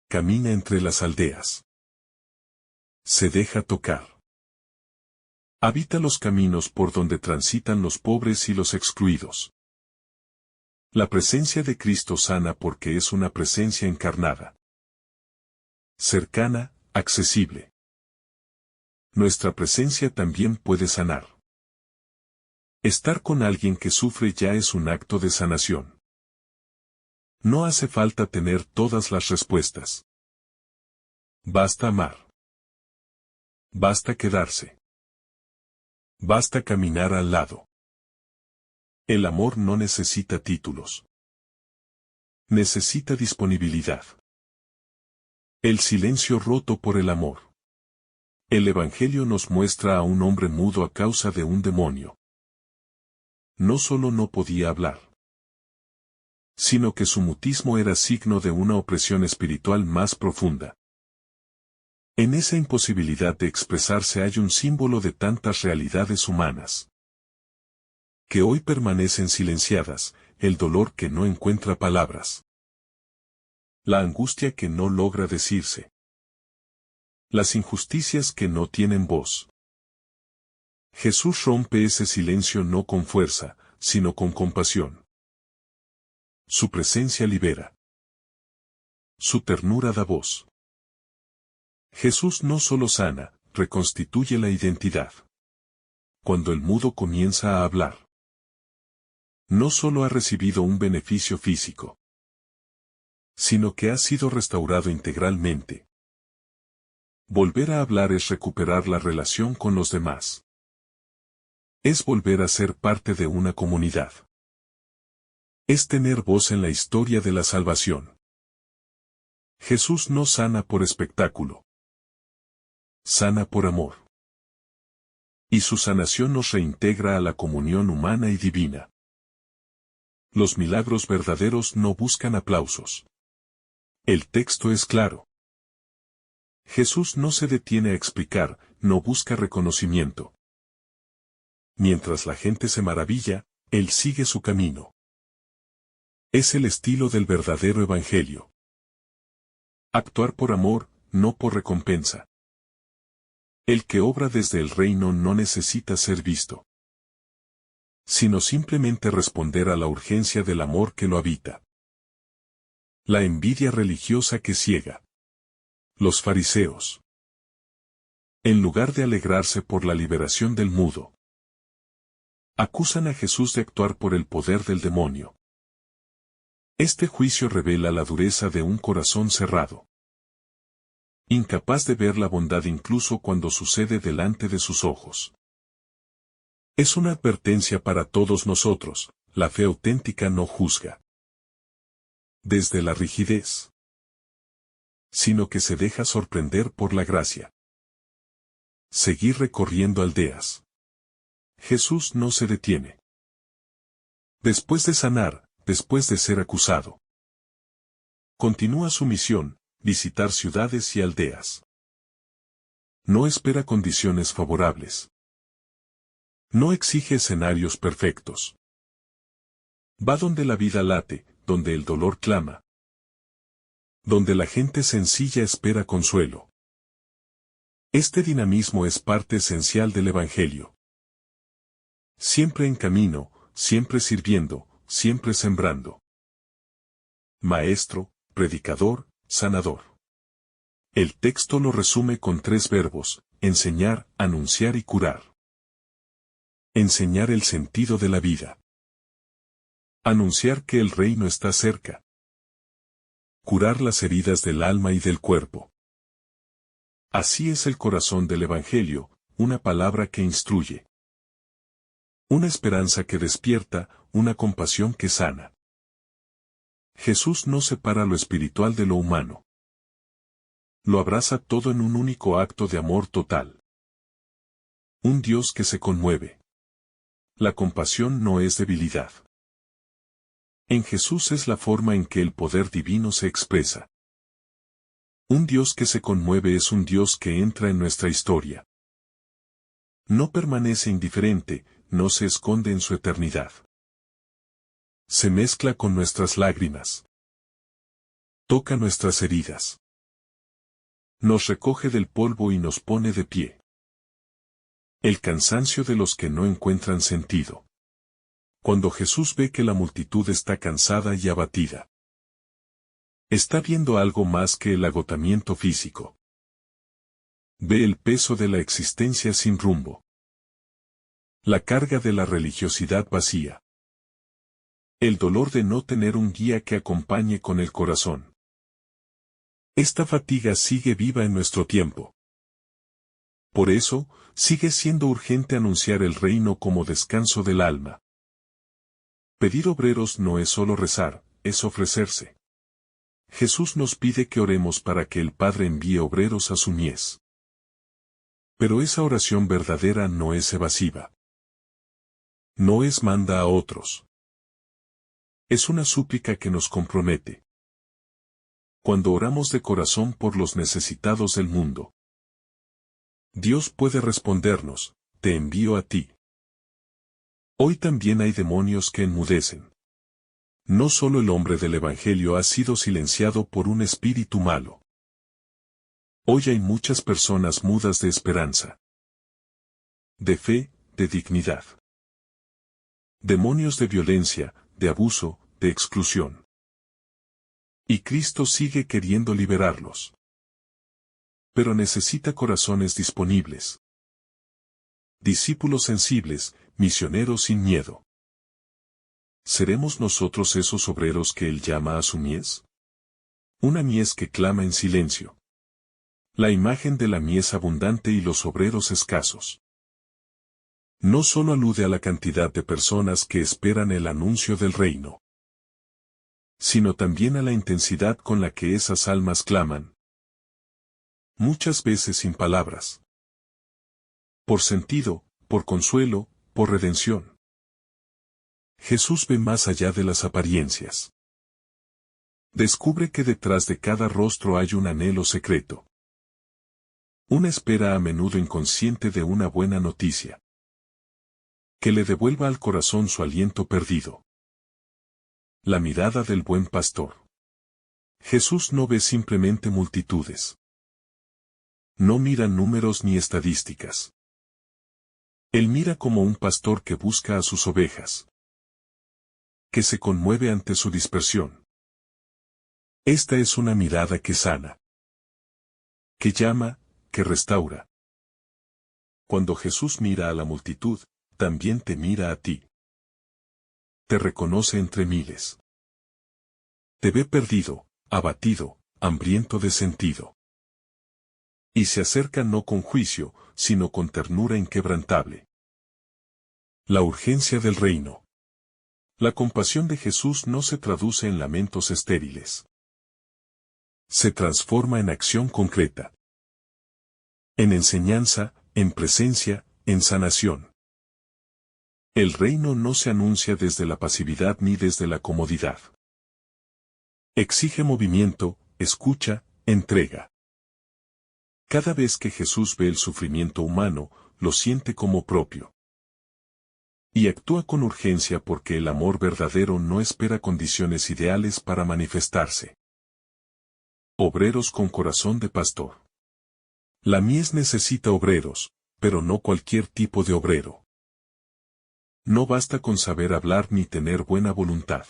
Camina entre las aldeas. Se deja tocar. Habita los caminos por donde transitan los pobres y los excluidos. La presencia de Cristo sana porque es una presencia encarnada. Cercana, accesible. Nuestra presencia también puede sanar. Estar con alguien que sufre ya es un acto de sanación. No hace falta tener todas las respuestas. Basta amar. Basta quedarse. Basta caminar al lado. El amor no necesita títulos. Necesita disponibilidad. El silencio roto por el amor. El Evangelio nos muestra a un hombre mudo a causa de un demonio. No solo no podía hablar, sino que su mutismo era signo de una opresión espiritual más profunda. En esa imposibilidad de expresarse hay un símbolo de tantas realidades humanas que hoy permanecen silenciadas, el dolor que no encuentra palabras, la angustia que no logra decirse, las injusticias que no tienen voz. Jesús rompe ese silencio no con fuerza, sino con compasión. Su presencia libera. Su ternura da voz. Jesús no solo sana, reconstituye la identidad. Cuando el mudo comienza a hablar, no solo ha recibido un beneficio físico, sino que ha sido restaurado integralmente. Volver a hablar es recuperar la relación con los demás. Es volver a ser parte de una comunidad. Es tener voz en la historia de la salvación. Jesús no sana por espectáculo. Sana por amor. Y su sanación nos reintegra a la comunión humana y divina. Los milagros verdaderos no buscan aplausos. El texto es claro. Jesús no se detiene a explicar, no busca reconocimiento. Mientras la gente se maravilla, Él sigue su camino. Es el estilo del verdadero evangelio. Actuar por amor, no por recompensa. El que obra desde el reino no necesita ser visto, sino simplemente responder a la urgencia del amor que lo habita. La envidia religiosa que ciega. Los fariseos, en lugar de alegrarse por la liberación del mudo, acusan a Jesús de actuar por el poder del demonio. Este juicio revela la dureza de un corazón cerrado, incapaz de ver la bondad incluso cuando sucede delante de sus ojos. Es una advertencia para todos nosotros, la fe auténtica no juzga desde la rigidez, sino que se deja sorprender por la gracia. Seguir recorriendo aldeas. Jesús no se detiene. Después de sanar, después de ser acusado, continúa su misión, visitar ciudades y aldeas. No espera condiciones favorables. No exige escenarios perfectos. Va donde la vida late, donde el dolor clama, donde la gente sencilla espera consuelo. Este dinamismo es parte esencial del Evangelio. Siempre en camino, siempre sirviendo, siempre sembrando. Maestro, predicador, sanador. El texto lo resume con 3 verbos: enseñar, anunciar y curar. Enseñar el sentido de la vida. Anunciar que el reino está cerca. Curar las heridas del alma y del cuerpo. Así es el corazón del Evangelio, una palabra que instruye. Una esperanza que despierta, una compasión que sana. Jesús no separa lo espiritual de lo humano. Lo abraza todo en un único acto de amor total. Un Dios que se conmueve. La compasión no es debilidad. En Jesús es la forma en que el poder divino se expresa. Un Dios que se conmueve es un Dios que entra en nuestra historia. No permanece indiferente, no se esconde en su eternidad. Se mezcla con nuestras lágrimas. Toca nuestras heridas. Nos recoge del polvo y nos pone de pie. El cansancio de los que no encuentran sentido. Cuando Jesús ve que la multitud está cansada y abatida, está viendo algo más que el agotamiento físico. Ve el peso de la existencia sin rumbo. La carga de la religiosidad vacía. El dolor de no tener un guía que acompañe con el corazón. Esta fatiga sigue viva en nuestro tiempo. Por eso, sigue siendo urgente anunciar el reino como descanso del alma. Pedir obreros no es solo rezar, es ofrecerse. Jesús nos pide que oremos para que el Padre envíe obreros a su mies. Pero esa oración verdadera no es evasiva. No es manda a otros. Es una súplica que nos compromete. Cuando oramos de corazón por los necesitados del mundo, Dios puede respondernos, te envío a ti. Hoy también hay demonios que enmudecen. No solo el hombre del Evangelio ha sido silenciado por un espíritu malo. Hoy hay muchas personas mudas de esperanza, de fe, de dignidad. Demonios de violencia, de abuso, de exclusión. Y Cristo sigue queriendo liberarlos. Pero necesita corazones disponibles. Discípulos sensibles, misioneros sin miedo. ¿Seremos nosotros esos obreros que Él llama a su mies? Una mies que clama en silencio. La imagen de la mies abundante y los obreros escasos. No solo alude a la cantidad de personas que esperan el anuncio del reino, sino también a la intensidad con la que esas almas claman. Muchas veces sin palabras. Por sentido, por consuelo, por redención. Jesús ve más allá de las apariencias. Descubre que detrás de cada rostro hay un anhelo secreto. Una espera a menudo inconsciente de una buena noticia. Que le devuelva al corazón su aliento perdido. La mirada del buen pastor. Jesús no ve simplemente multitudes. No mira números ni estadísticas. Él mira como un pastor que busca a sus ovejas. Que se conmueve ante su dispersión. Esta es una mirada que sana. Que llama, que restaura. Cuando Jesús mira a la multitud, también te mira a ti. Te reconoce entre miles. Te ve perdido, abatido, hambriento de sentido. Y se acerca no con juicio, sino con ternura inquebrantable. La urgencia del reino. La compasión de Jesús no se traduce en lamentos estériles. Se transforma en acción concreta. En enseñanza, en presencia, en sanación. El reino no se anuncia desde la pasividad ni desde la comodidad. Exige movimiento, escucha, entrega. Cada vez que Jesús ve el sufrimiento humano, lo siente como propio. Y actúa con urgencia porque el amor verdadero no espera condiciones ideales para manifestarse. Obreros con corazón de pastor. La mies necesita obreros, pero no cualquier tipo de obrero. No basta con saber hablar ni tener buena voluntad.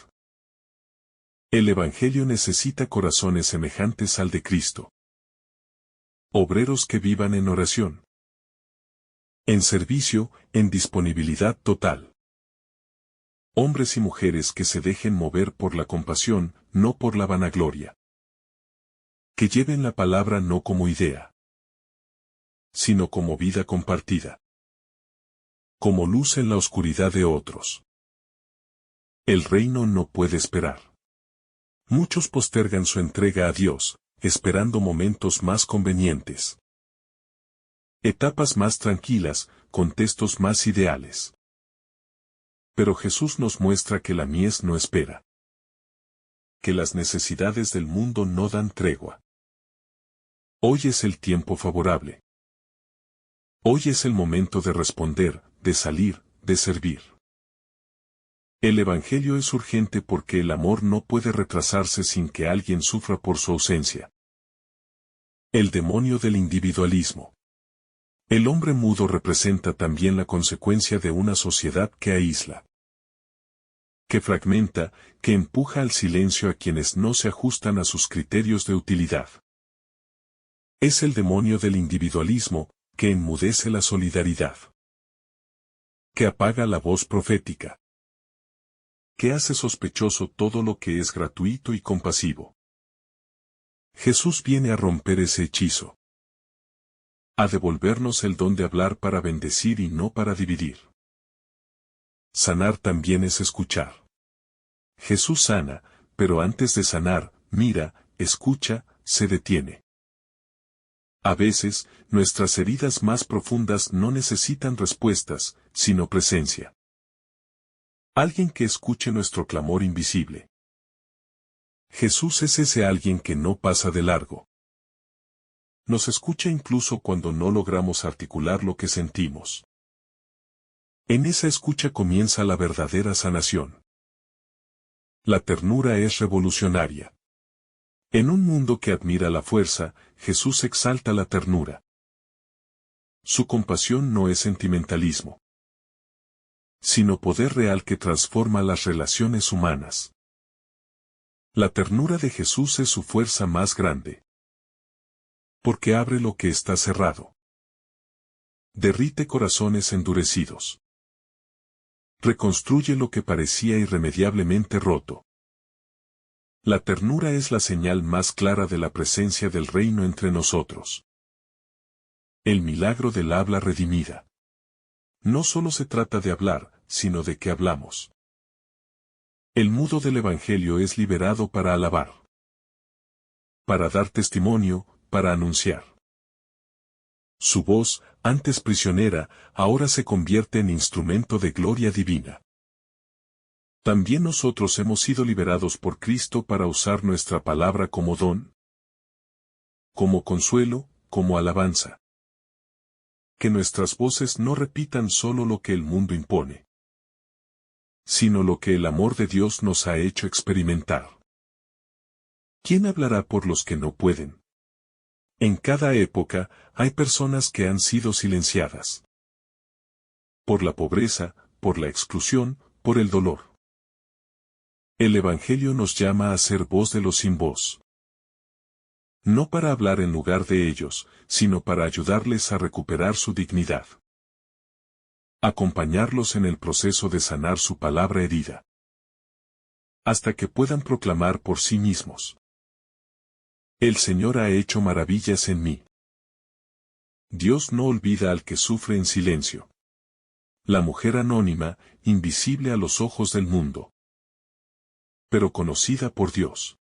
El Evangelio necesita corazones semejantes al de Cristo. Obreros que vivan en oración. En servicio, en disponibilidad total. Hombres y mujeres que se dejen mover por la compasión, no por la vanagloria. Que lleven la palabra no como idea, sino como vida compartida. Como luz en la oscuridad de otros. El reino no puede esperar. Muchos postergan su entrega a Dios, esperando momentos más convenientes. Etapas más tranquilas, contextos más ideales. Pero Jesús nos muestra que la mies no espera. Que las necesidades del mundo no dan tregua. Hoy es el tiempo favorable. Hoy es el momento de responder, de salir, de servir. El Evangelio es urgente porque el amor no puede retrasarse sin que alguien sufra por su ausencia. El demonio del individualismo. El hombre mudo representa también la consecuencia de una sociedad que aísla. Que fragmenta, que empuja al silencio a quienes no se ajustan a sus criterios de utilidad. Es el demonio del individualismo, que enmudece la solidaridad. Que apaga la voz profética. Que hace sospechoso todo lo que es gratuito y compasivo. Jesús viene a romper ese hechizo. A devolvernos el don de hablar para bendecir y no para dividir. Sanar también es escuchar. Jesús sana, pero antes de sanar, mira, escucha, se detiene. A veces, nuestras heridas más profundas no necesitan respuestas, sino presencia. Alguien que escuche nuestro clamor invisible. Jesús es ese alguien que no pasa de largo. Nos escucha incluso cuando no logramos articular lo que sentimos. En esa escucha comienza la verdadera sanación. La ternura es revolucionaria. En un mundo que admira la fuerza, Jesús exalta la ternura. Su compasión no es sentimentalismo, sino poder real que transforma las relaciones humanas. La ternura de Jesús es su fuerza más grande. Porque abre lo que está cerrado. Derrite corazones endurecidos. Reconstruye lo que parecía irremediablemente roto. La ternura es la señal más clara de la presencia del reino entre nosotros. El milagro del habla redimida. No solo se trata de hablar, sino de que hablamos. El mudo del Evangelio es liberado para alabar. Para dar testimonio, para anunciar. Su voz, antes prisionera, ahora se convierte en instrumento de gloria divina. También nosotros hemos sido liberados por Cristo para usar nuestra palabra como don, como consuelo, como alabanza. Que nuestras voces no repitan solo lo que el mundo impone, sino lo que el amor de Dios nos ha hecho experimentar. ¿Quién hablará por los que no pueden? En cada época, hay personas que han sido silenciadas. Por la pobreza, por la exclusión, por el dolor. El Evangelio nos llama a ser voz de los sin voz. No para hablar en lugar de ellos, sino para ayudarles a recuperar su dignidad. Acompañarlos en el proceso de sanar su palabra herida. Hasta que puedan proclamar por sí mismos: el Señor ha hecho maravillas en mí. Dios no olvida al que sufre en silencio. La mujer anónima, invisible a los ojos del mundo, pero conocida por Dios.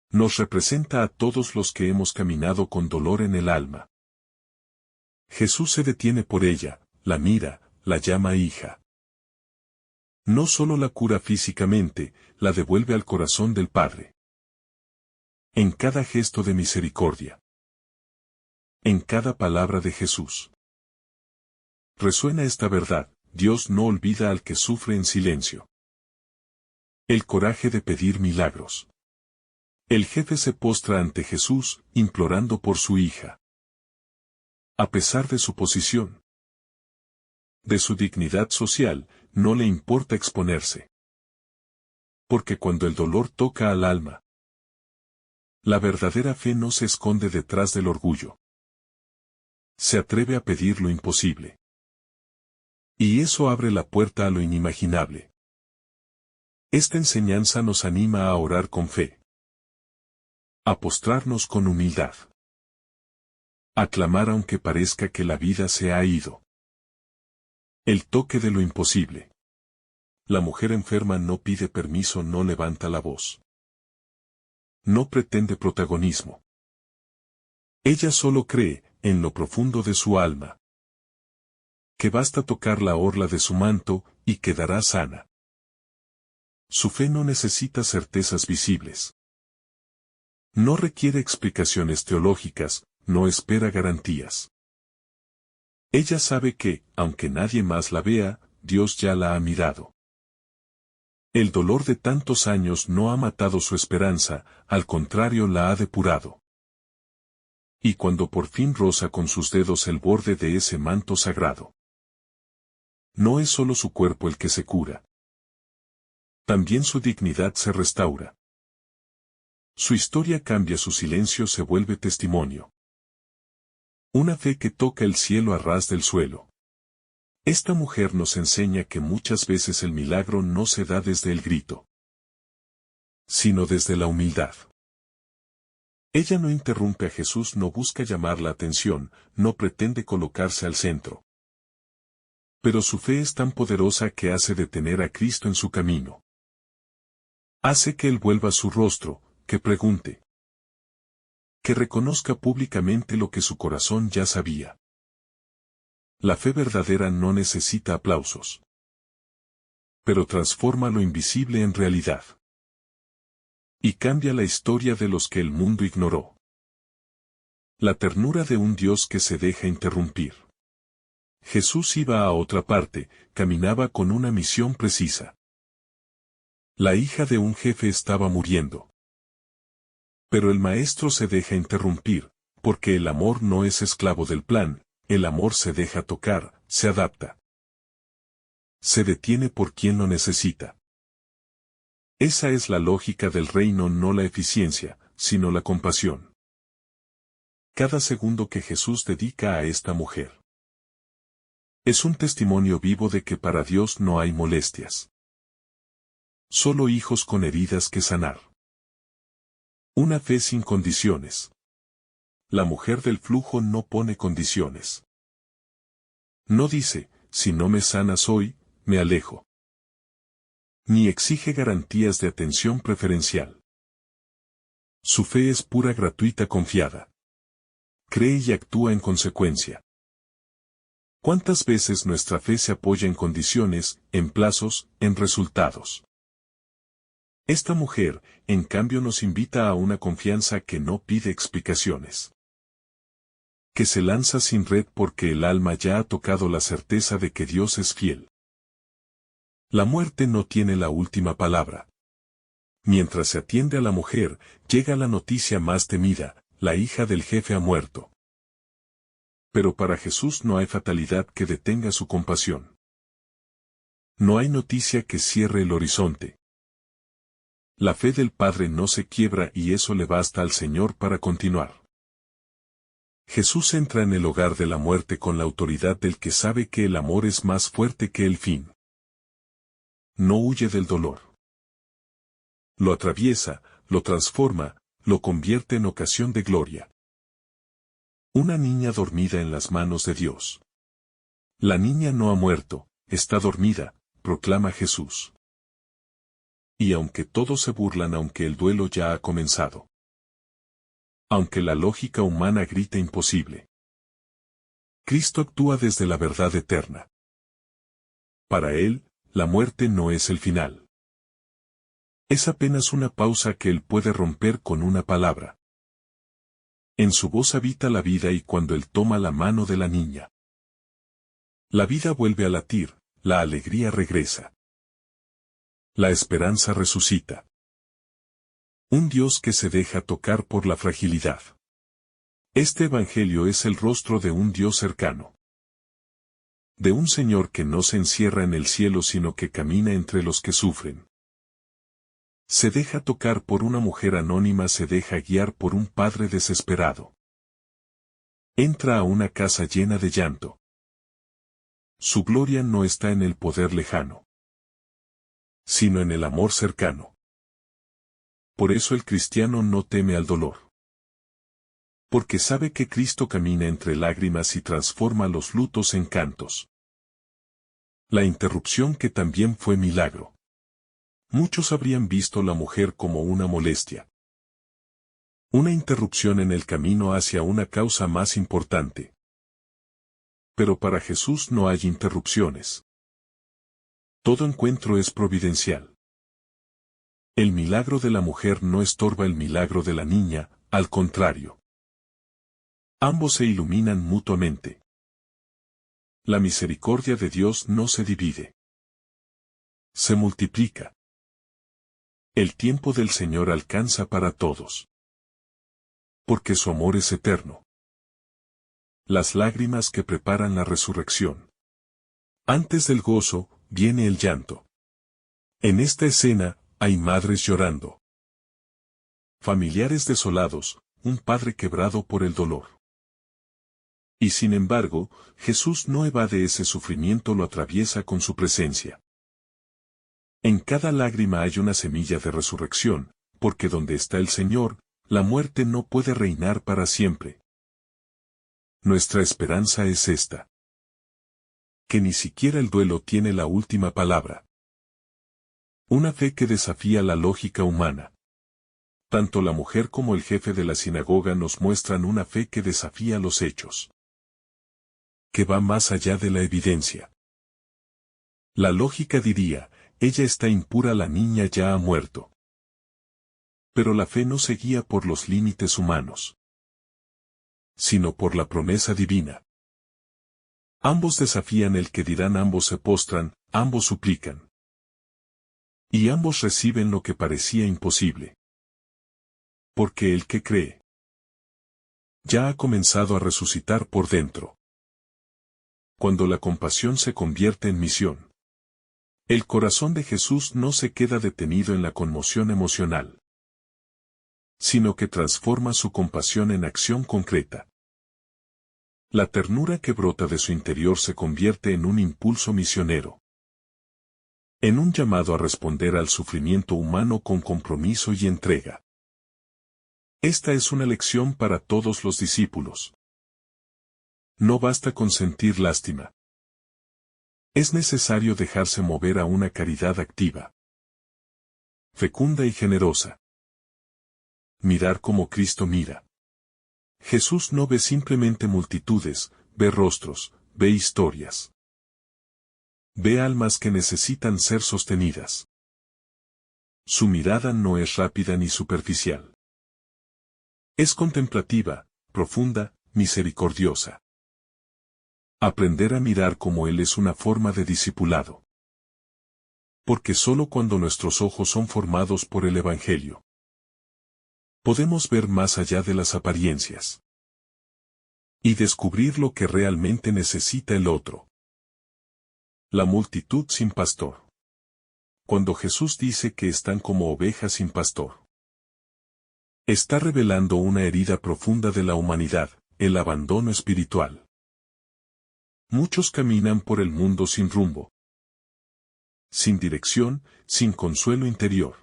Nos representa a todos los que hemos caminado con dolor en el alma. Jesús se detiene por ella, la mira, la llama hija. No solo la cura físicamente, la devuelve al corazón del Padre. En cada gesto de misericordia. En cada palabra de Jesús. Resuena esta verdad: Dios no olvida al que sufre en silencio. El coraje de pedir milagros. El jefe se postra ante Jesús, implorando por su hija. A pesar de su posición, de su dignidad social, no le importa exponerse. Porque cuando el dolor toca al alma, la verdadera fe no se esconde detrás del orgullo. Se atreve a pedir lo imposible. Y eso abre la puerta a lo inimaginable. Esta enseñanza nos anima a orar con fe. A postrarnos con humildad. A clamar aunque parezca que la vida se ha ido. El toque de lo imposible. La mujer enferma no pide permiso, no levanta la voz. No pretende protagonismo. Ella solo cree, en lo profundo de su alma, que basta tocar la orla de su manto, y quedará sana. Su fe no necesita certezas visibles. No requiere explicaciones teológicas, no espera garantías. Ella sabe que, aunque nadie más la vea, Dios ya la ha mirado. El dolor de tantos años no ha matado su esperanza, al contrario la ha depurado. Y cuando por fin roza con sus dedos el borde de ese manto sagrado, no es solo su cuerpo el que se cura. También su dignidad se restaura. Su historia cambia, su silencio se vuelve testimonio. Una fe que toca el cielo a ras del suelo. Esta mujer nos enseña que muchas veces el milagro no se da desde el grito, sino desde la humildad. Ella no interrumpe a Jesús, no busca llamar la atención, no pretende colocarse al centro. Pero su fe es tan poderosa que hace detener a Cristo en su camino. Hace que él vuelva su rostro, que pregunte. Que reconozca públicamente lo que su corazón ya sabía. La fe verdadera no necesita aplausos. Pero transforma lo invisible en realidad. Y cambia la historia de los que el mundo ignoró. La ternura de un Dios que se deja interrumpir. Jesús iba a otra parte, caminaba con una misión precisa. La hija de un jefe estaba muriendo. Pero el maestro se deja interrumpir, porque el amor no es esclavo del plan, el amor se deja tocar, se adapta. Se detiene por quien lo necesita. Esa es la lógica del reino, no la eficiencia, sino la compasión. Cada segundo que Jesús dedica a esta mujer es un testimonio vivo de que para Dios no hay molestias. Solo hijos con heridas que sanar. Una fe sin condiciones. La mujer del flujo no pone condiciones. No dice, si no me sanas hoy, me alejo. Ni exige garantías de atención preferencial. Su fe es pura, gratuita, confiada. Cree y actúa en consecuencia. ¿Cuántas veces nuestra fe se apoya en condiciones, en plazos, en resultados? Esta mujer, en cambio, nos invita a una confianza que no pide explicaciones. Que se lanza sin red porque el alma ya ha tocado la certeza de que Dios es fiel. La muerte no tiene la última palabra. Mientras se atiende a la mujer, llega la noticia más temida, la hija del jefe ha muerto. Pero para Jesús no hay fatalidad que detenga su compasión. No hay noticia que cierre el horizonte. La fe del Padre no se quiebra y eso le basta al Señor para continuar. Jesús entra en el hogar de la muerte con la autoridad del que sabe que el amor es más fuerte que el fin. No huye del dolor. Lo atraviesa, lo transforma, lo convierte en ocasión de gloria. Una niña dormida en las manos de Dios. La niña no ha muerto, está dormida, proclama Jesús. Y aunque todos se burlan, aunque el duelo ya ha comenzado. Aunque la lógica humana grita imposible. Cristo actúa desde la verdad eterna. Para él, la muerte no es el final. Es apenas una pausa que él puede romper con una palabra. En su voz habita la vida y cuando él toma la mano de la niña, la vida vuelve a latir, la alegría regresa. La esperanza resucita. Un Dios que se deja tocar por la fragilidad. Este Evangelio es el rostro de un Dios cercano. De un Señor que no se encierra en el cielo sino que camina entre los que sufren. Se deja tocar por una mujer anónima, se deja guiar por un padre desesperado. Entra a una casa llena de llanto. Su gloria no está en el poder lejano, sino en el amor cercano. Por eso el cristiano no teme al dolor. Porque sabe que Cristo camina entre lágrimas y transforma los lutos en cantos. La interrupción que también fue milagro. Muchos habrían visto la mujer como una molestia. Una interrupción en el camino hacia una causa más importante. Pero para Jesús no hay interrupciones. Todo encuentro es providencial. El milagro de la mujer no estorba el milagro de la niña, al contrario. Ambos se iluminan mutuamente. La misericordia de Dios no se divide. Se multiplica. El tiempo del Señor alcanza para todos. Porque su amor es eterno. Las lágrimas que preparan la resurrección. Antes del gozo, viene el llanto. En esta escena, hay madres llorando. Familiares desolados, un padre quebrado por el dolor. Y sin embargo, Jesús no evade ese sufrimiento, lo atraviesa con su presencia. En cada lágrima hay una semilla de resurrección, porque donde está el Señor, la muerte no puede reinar para siempre. Nuestra esperanza es esta. Que ni siquiera el duelo tiene la última palabra. Una fe que desafía la lógica humana. Tanto la mujer como el jefe de la sinagoga nos muestran una fe que desafía los hechos, que va más allá de la evidencia. La lógica diría, ella está impura, la niña ya ha muerto. Pero la fe no se guía por los límites humanos, sino por la promesa divina. Ambos desafían el que dirán, ambos se postran, ambos suplican. Y ambos reciben lo que parecía imposible. Porque el que cree ya ha comenzado a resucitar por dentro. Cuando la compasión se convierte en misión, el corazón de Jesús no se queda detenido en la conmoción emocional, sino que transforma su compasión en acción concreta. La ternura que brota de su interior se convierte en un impulso misionero, en un llamado a responder al sufrimiento humano con compromiso y entrega. Esta es una lección para todos los discípulos. No basta con sentir lástima. Es necesario dejarse mover a una caridad activa, fecunda y generosa. Mirar como Cristo mira. Jesús no ve simplemente multitudes, ve rostros, ve historias. Ve almas que necesitan ser sostenidas. Su mirada no es rápida ni superficial. Es contemplativa, profunda, misericordiosa. Aprender a mirar como Él es una forma de discipulado. Porque solo cuando nuestros ojos son formados por el Evangelio, podemos ver más allá de las apariencias y descubrir lo que realmente necesita el otro. La multitud sin pastor. Cuando Jesús dice que están como ovejas sin pastor, está revelando una herida profunda de la humanidad, el abandono espiritual. Muchos caminan por el mundo sin rumbo, sin dirección, sin consuelo interior.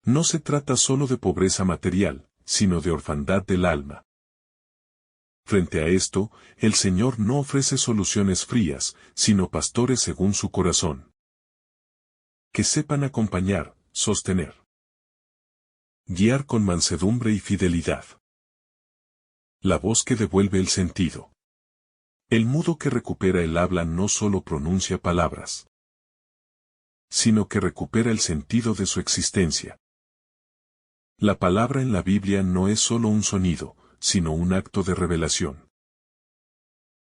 No se trata solo de pobreza material, sino de orfandad del alma. Frente a esto, el Señor no ofrece soluciones frías, sino pastores según su corazón, que sepan acompañar, sostener, guiar con mansedumbre y fidelidad. La voz que devuelve el sentido. El mudo que recupera el habla no solo pronuncia palabras, sino que recupera el sentido de su existencia. La palabra en la Biblia no es solo un sonido, sino un acto de revelación,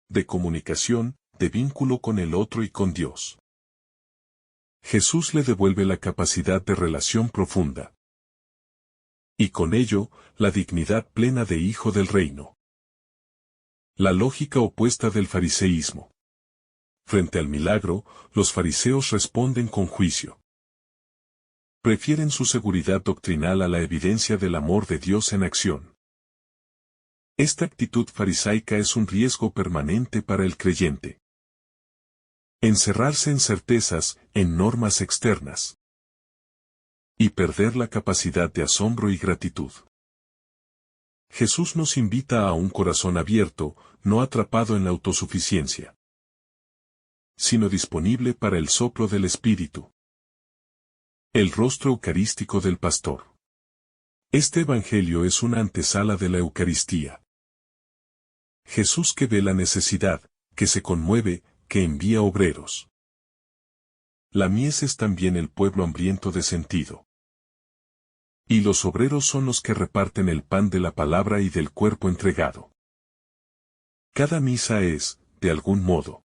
de comunicación, de vínculo con el otro y con Dios. Jesús le devuelve la capacidad de relación profunda, y con ello, la dignidad plena de hijo del reino. La lógica opuesta del fariseísmo. Frente al milagro, los fariseos responden con juicio. Prefieren su seguridad doctrinal a la evidencia del amor de Dios en acción. Esta actitud farisaica es un riesgo permanente para el creyente. Encerrarse en certezas, en normas externas, y perder la capacidad de asombro y gratitud. Jesús nos invita a un corazón abierto, no atrapado en la autosuficiencia, sino disponible para el soplo del Espíritu. El rostro eucarístico del pastor. Este evangelio es una antesala de la Eucaristía. Jesús que ve la necesidad, que se conmueve, que envía obreros. La mies es también el pueblo hambriento de sentido. Y los obreros son los que reparten el pan de la palabra y del cuerpo entregado. Cada misa es, de algún modo,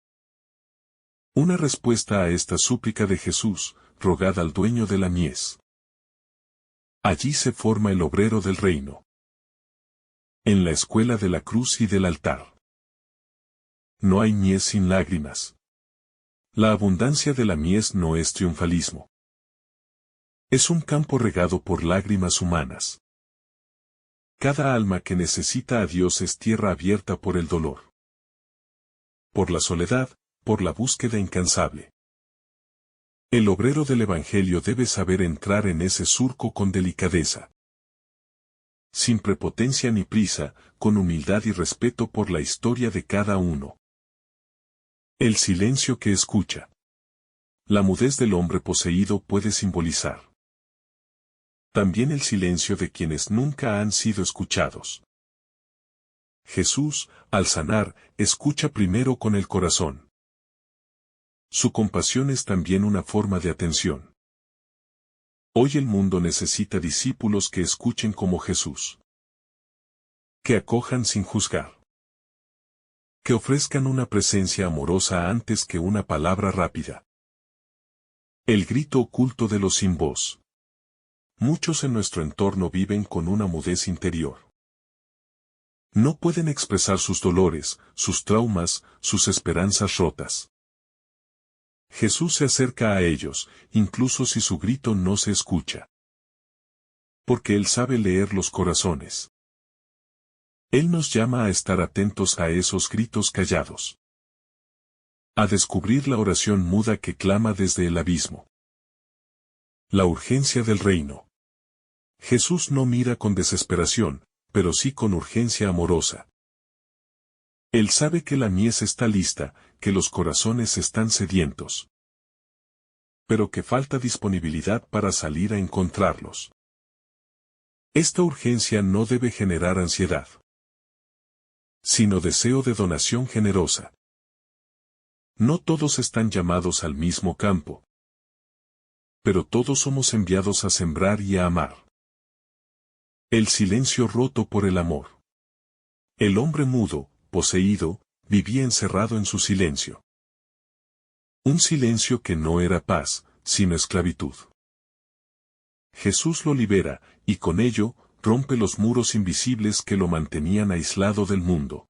una respuesta a esta súplica de Jesús, rogad al dueño de la mies. Allí se forma el obrero del reino. En la escuela de la cruz y del altar. No hay mies sin lágrimas. La abundancia de la mies no es triunfalismo. Es un campo regado por lágrimas humanas. Cada alma que necesita a Dios es tierra abierta por el dolor, por la soledad, por la búsqueda incansable. El obrero del Evangelio debe saber entrar en ese surco con delicadeza, sin prepotencia ni prisa, con humildad y respeto por la historia de cada uno. El silencio que escucha. La mudez del hombre poseído puede simbolizar también el silencio de quienes nunca han sido escuchados. Jesús, al sanar, escucha primero con el corazón. Su compasión es también una forma de atención. Hoy el mundo necesita discípulos que escuchen como Jesús. Que acojan sin juzgar. Que ofrezcan una presencia amorosa antes que una palabra rápida. El grito oculto de los sin voz. Muchos en nuestro entorno viven con una mudez interior. No pueden expresar sus dolores, sus traumas, sus esperanzas rotas. Jesús se acerca a ellos, incluso si su grito no se escucha. Porque Él sabe leer los corazones. Él nos llama a estar atentos a esos gritos callados. A descubrir la oración muda que clama desde el abismo. La urgencia del reino. Jesús no mira con desesperación, pero sí con urgencia amorosa. Él sabe que la mies está lista, que los corazones están sedientos. Pero que falta disponibilidad para salir a encontrarlos. Esta urgencia no debe generar ansiedad, sino deseo de donación generosa. No todos están llamados al mismo campo, pero todos somos enviados a sembrar y a amar. El silencio roto por el amor. El hombre mudo, poseído, vivía encerrado en su silencio. Un silencio que no era paz, sino esclavitud. Jesús lo libera, y con ello, rompe los muros invisibles que lo mantenían aislado del mundo.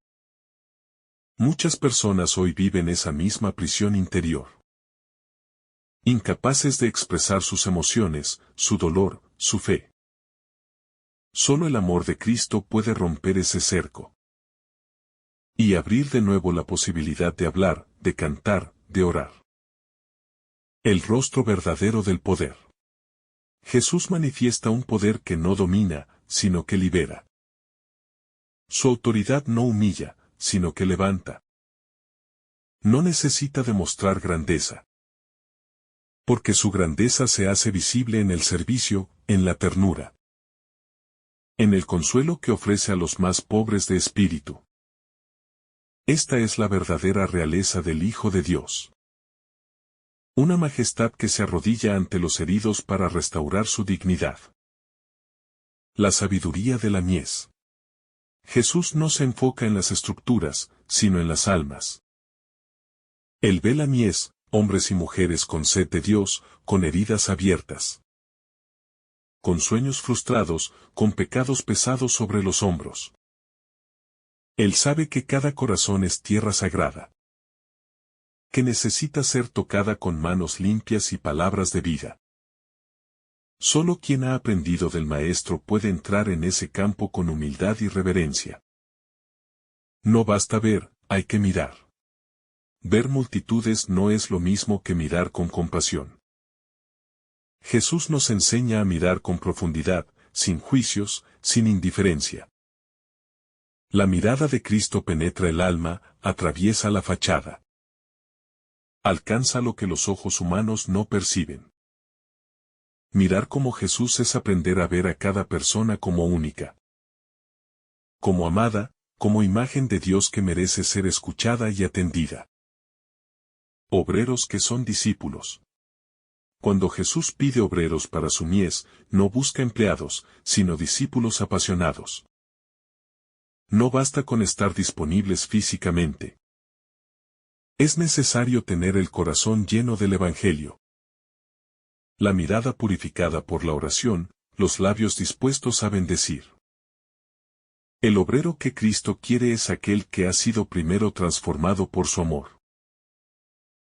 Muchas personas hoy viven esa misma prisión interior. Incapaces de expresar sus emociones, su dolor, su fe. Solo el amor de Cristo puede romper ese cerco. Y abrir de nuevo la posibilidad de hablar, de cantar, de orar. El rostro verdadero del poder. Jesús manifiesta un poder que no domina, sino que libera. Su autoridad no humilla, sino que levanta. No necesita demostrar grandeza. Porque su grandeza se hace visible en el servicio, en la ternura. En el consuelo que ofrece a los más pobres de espíritu. Esta es la verdadera realeza del Hijo de Dios. Una majestad que se arrodilla ante los heridos para restaurar su dignidad. La sabiduría de la mies. Jesús no se enfoca en las estructuras, sino en las almas. Él ve la mies, hombres y mujeres con sed de Dios, con heridas abiertas. Con sueños frustrados, con pecados pesados sobre los hombros. Él sabe que cada corazón es tierra sagrada. Que necesita ser tocada con manos limpias y palabras de vida. Solo quien ha aprendido del Maestro puede entrar en ese campo con humildad y reverencia. No basta ver, hay que mirar. Ver multitudes no es lo mismo que mirar con compasión. Jesús nos enseña a mirar con profundidad, sin juicios, sin indiferencia. La mirada de Cristo penetra el alma, atraviesa la fachada. Alcanza lo que los ojos humanos no perciben. Mirar como Jesús es aprender a ver a cada persona como única. Como amada, como imagen de Dios que merece ser escuchada y atendida. Obreros que son discípulos. Cuando Jesús pide obreros para su mies, no busca empleados, sino discípulos apasionados. No basta con estar disponibles físicamente. Es necesario tener el corazón lleno del Evangelio. La mirada purificada por la oración, los labios dispuestos a bendecir. El obrero que Cristo quiere es aquel que ha sido primero transformado por su amor.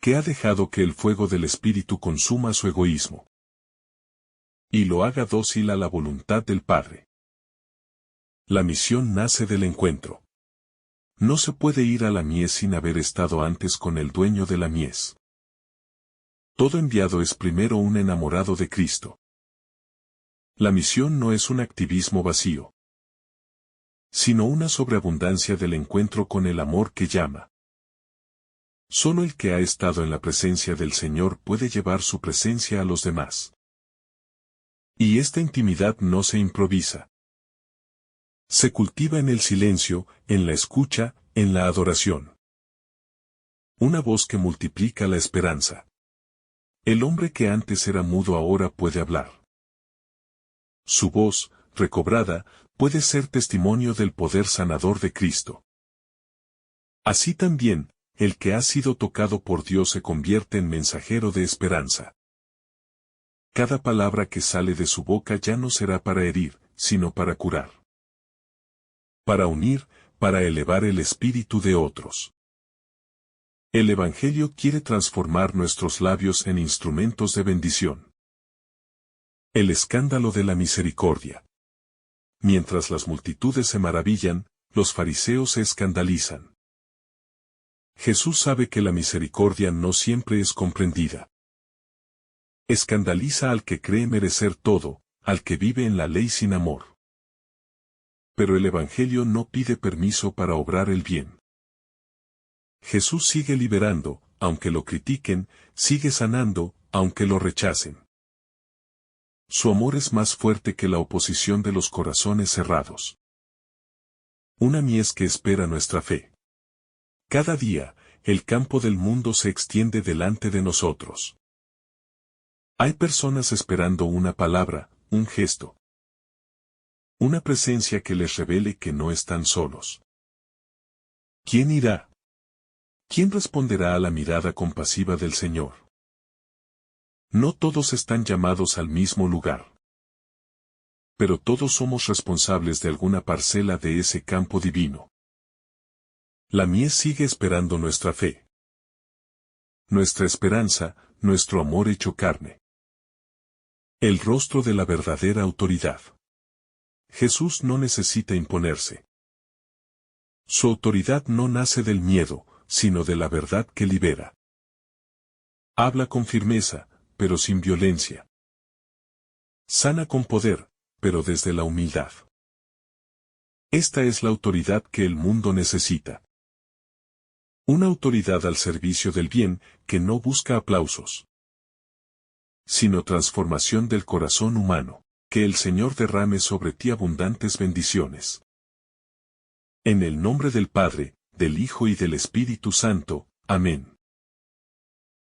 Que ha dejado que el fuego del Espíritu consuma su egoísmo. Y lo haga dócil a la voluntad del Padre. La misión nace del encuentro. No se puede ir a la mies sin haber estado antes con el dueño de la mies. Todo enviado es primero un enamorado de Cristo. La misión no es un activismo vacío, sino una sobreabundancia del encuentro con el amor que llama. Solo el que ha estado en la presencia del Señor puede llevar su presencia a los demás. Y esta intimidad no se improvisa. Se cultiva en el silencio, en la escucha, en la adoración. Una voz que multiplica la esperanza. El hombre que antes era mudo ahora puede hablar. Su voz, recobrada, puede ser testimonio del poder sanador de Cristo. Así también, el que ha sido tocado por Dios se convierte en mensajero de esperanza. Cada palabra que sale de su boca ya no será para herir, sino para curar. Para unir, para elevar el espíritu de otros. El Evangelio quiere transformar nuestros labios en instrumentos de bendición. El escándalo de la misericordia. Mientras las multitudes se maravillan, los fariseos se escandalizan. Jesús sabe que la misericordia no siempre es comprendida. Escandaliza al que cree merecer todo, al que vive en la ley sin amor. Pero el Evangelio no pide permiso para obrar el bien. Jesús sigue liberando, aunque lo critiquen, sigue sanando, aunque lo rechacen. Su amor es más fuerte que la oposición de los corazones cerrados. Una mies que espera nuestra fe. Cada día, el campo del mundo se extiende delante de nosotros. Hay personas esperando una palabra, un gesto. Una presencia que les revele que no están solos. ¿Quién irá? ¿Quién responderá a la mirada compasiva del Señor? No todos están llamados al mismo lugar. Pero todos somos responsables de alguna parcela de ese campo divino. La mies sigue esperando nuestra fe. Nuestra esperanza, nuestro amor hecho carne. El rostro de la verdadera autoridad. Jesús no necesita imponerse. Su autoridad no nace del miedo, sino de la verdad que libera. Habla con firmeza, pero sin violencia. Sana con poder, pero desde la humildad. Esta es la autoridad que el mundo necesita. Una autoridad al servicio del bien, que no busca aplausos, sino transformación del corazón humano. Que el Señor derrame sobre ti abundantes bendiciones. En el nombre del Padre, del Hijo y del Espíritu Santo. Amén.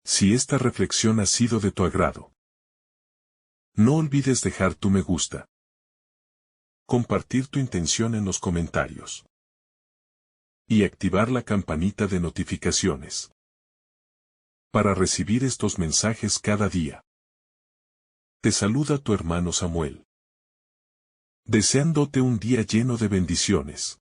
Si esta reflexión ha sido de tu agrado, no olvides dejar tu me gusta, compartir tu intención en los comentarios y activar la campanita de notificaciones para recibir estos mensajes cada día. Te saluda tu hermano Samuel, deseándote un día lleno de bendiciones.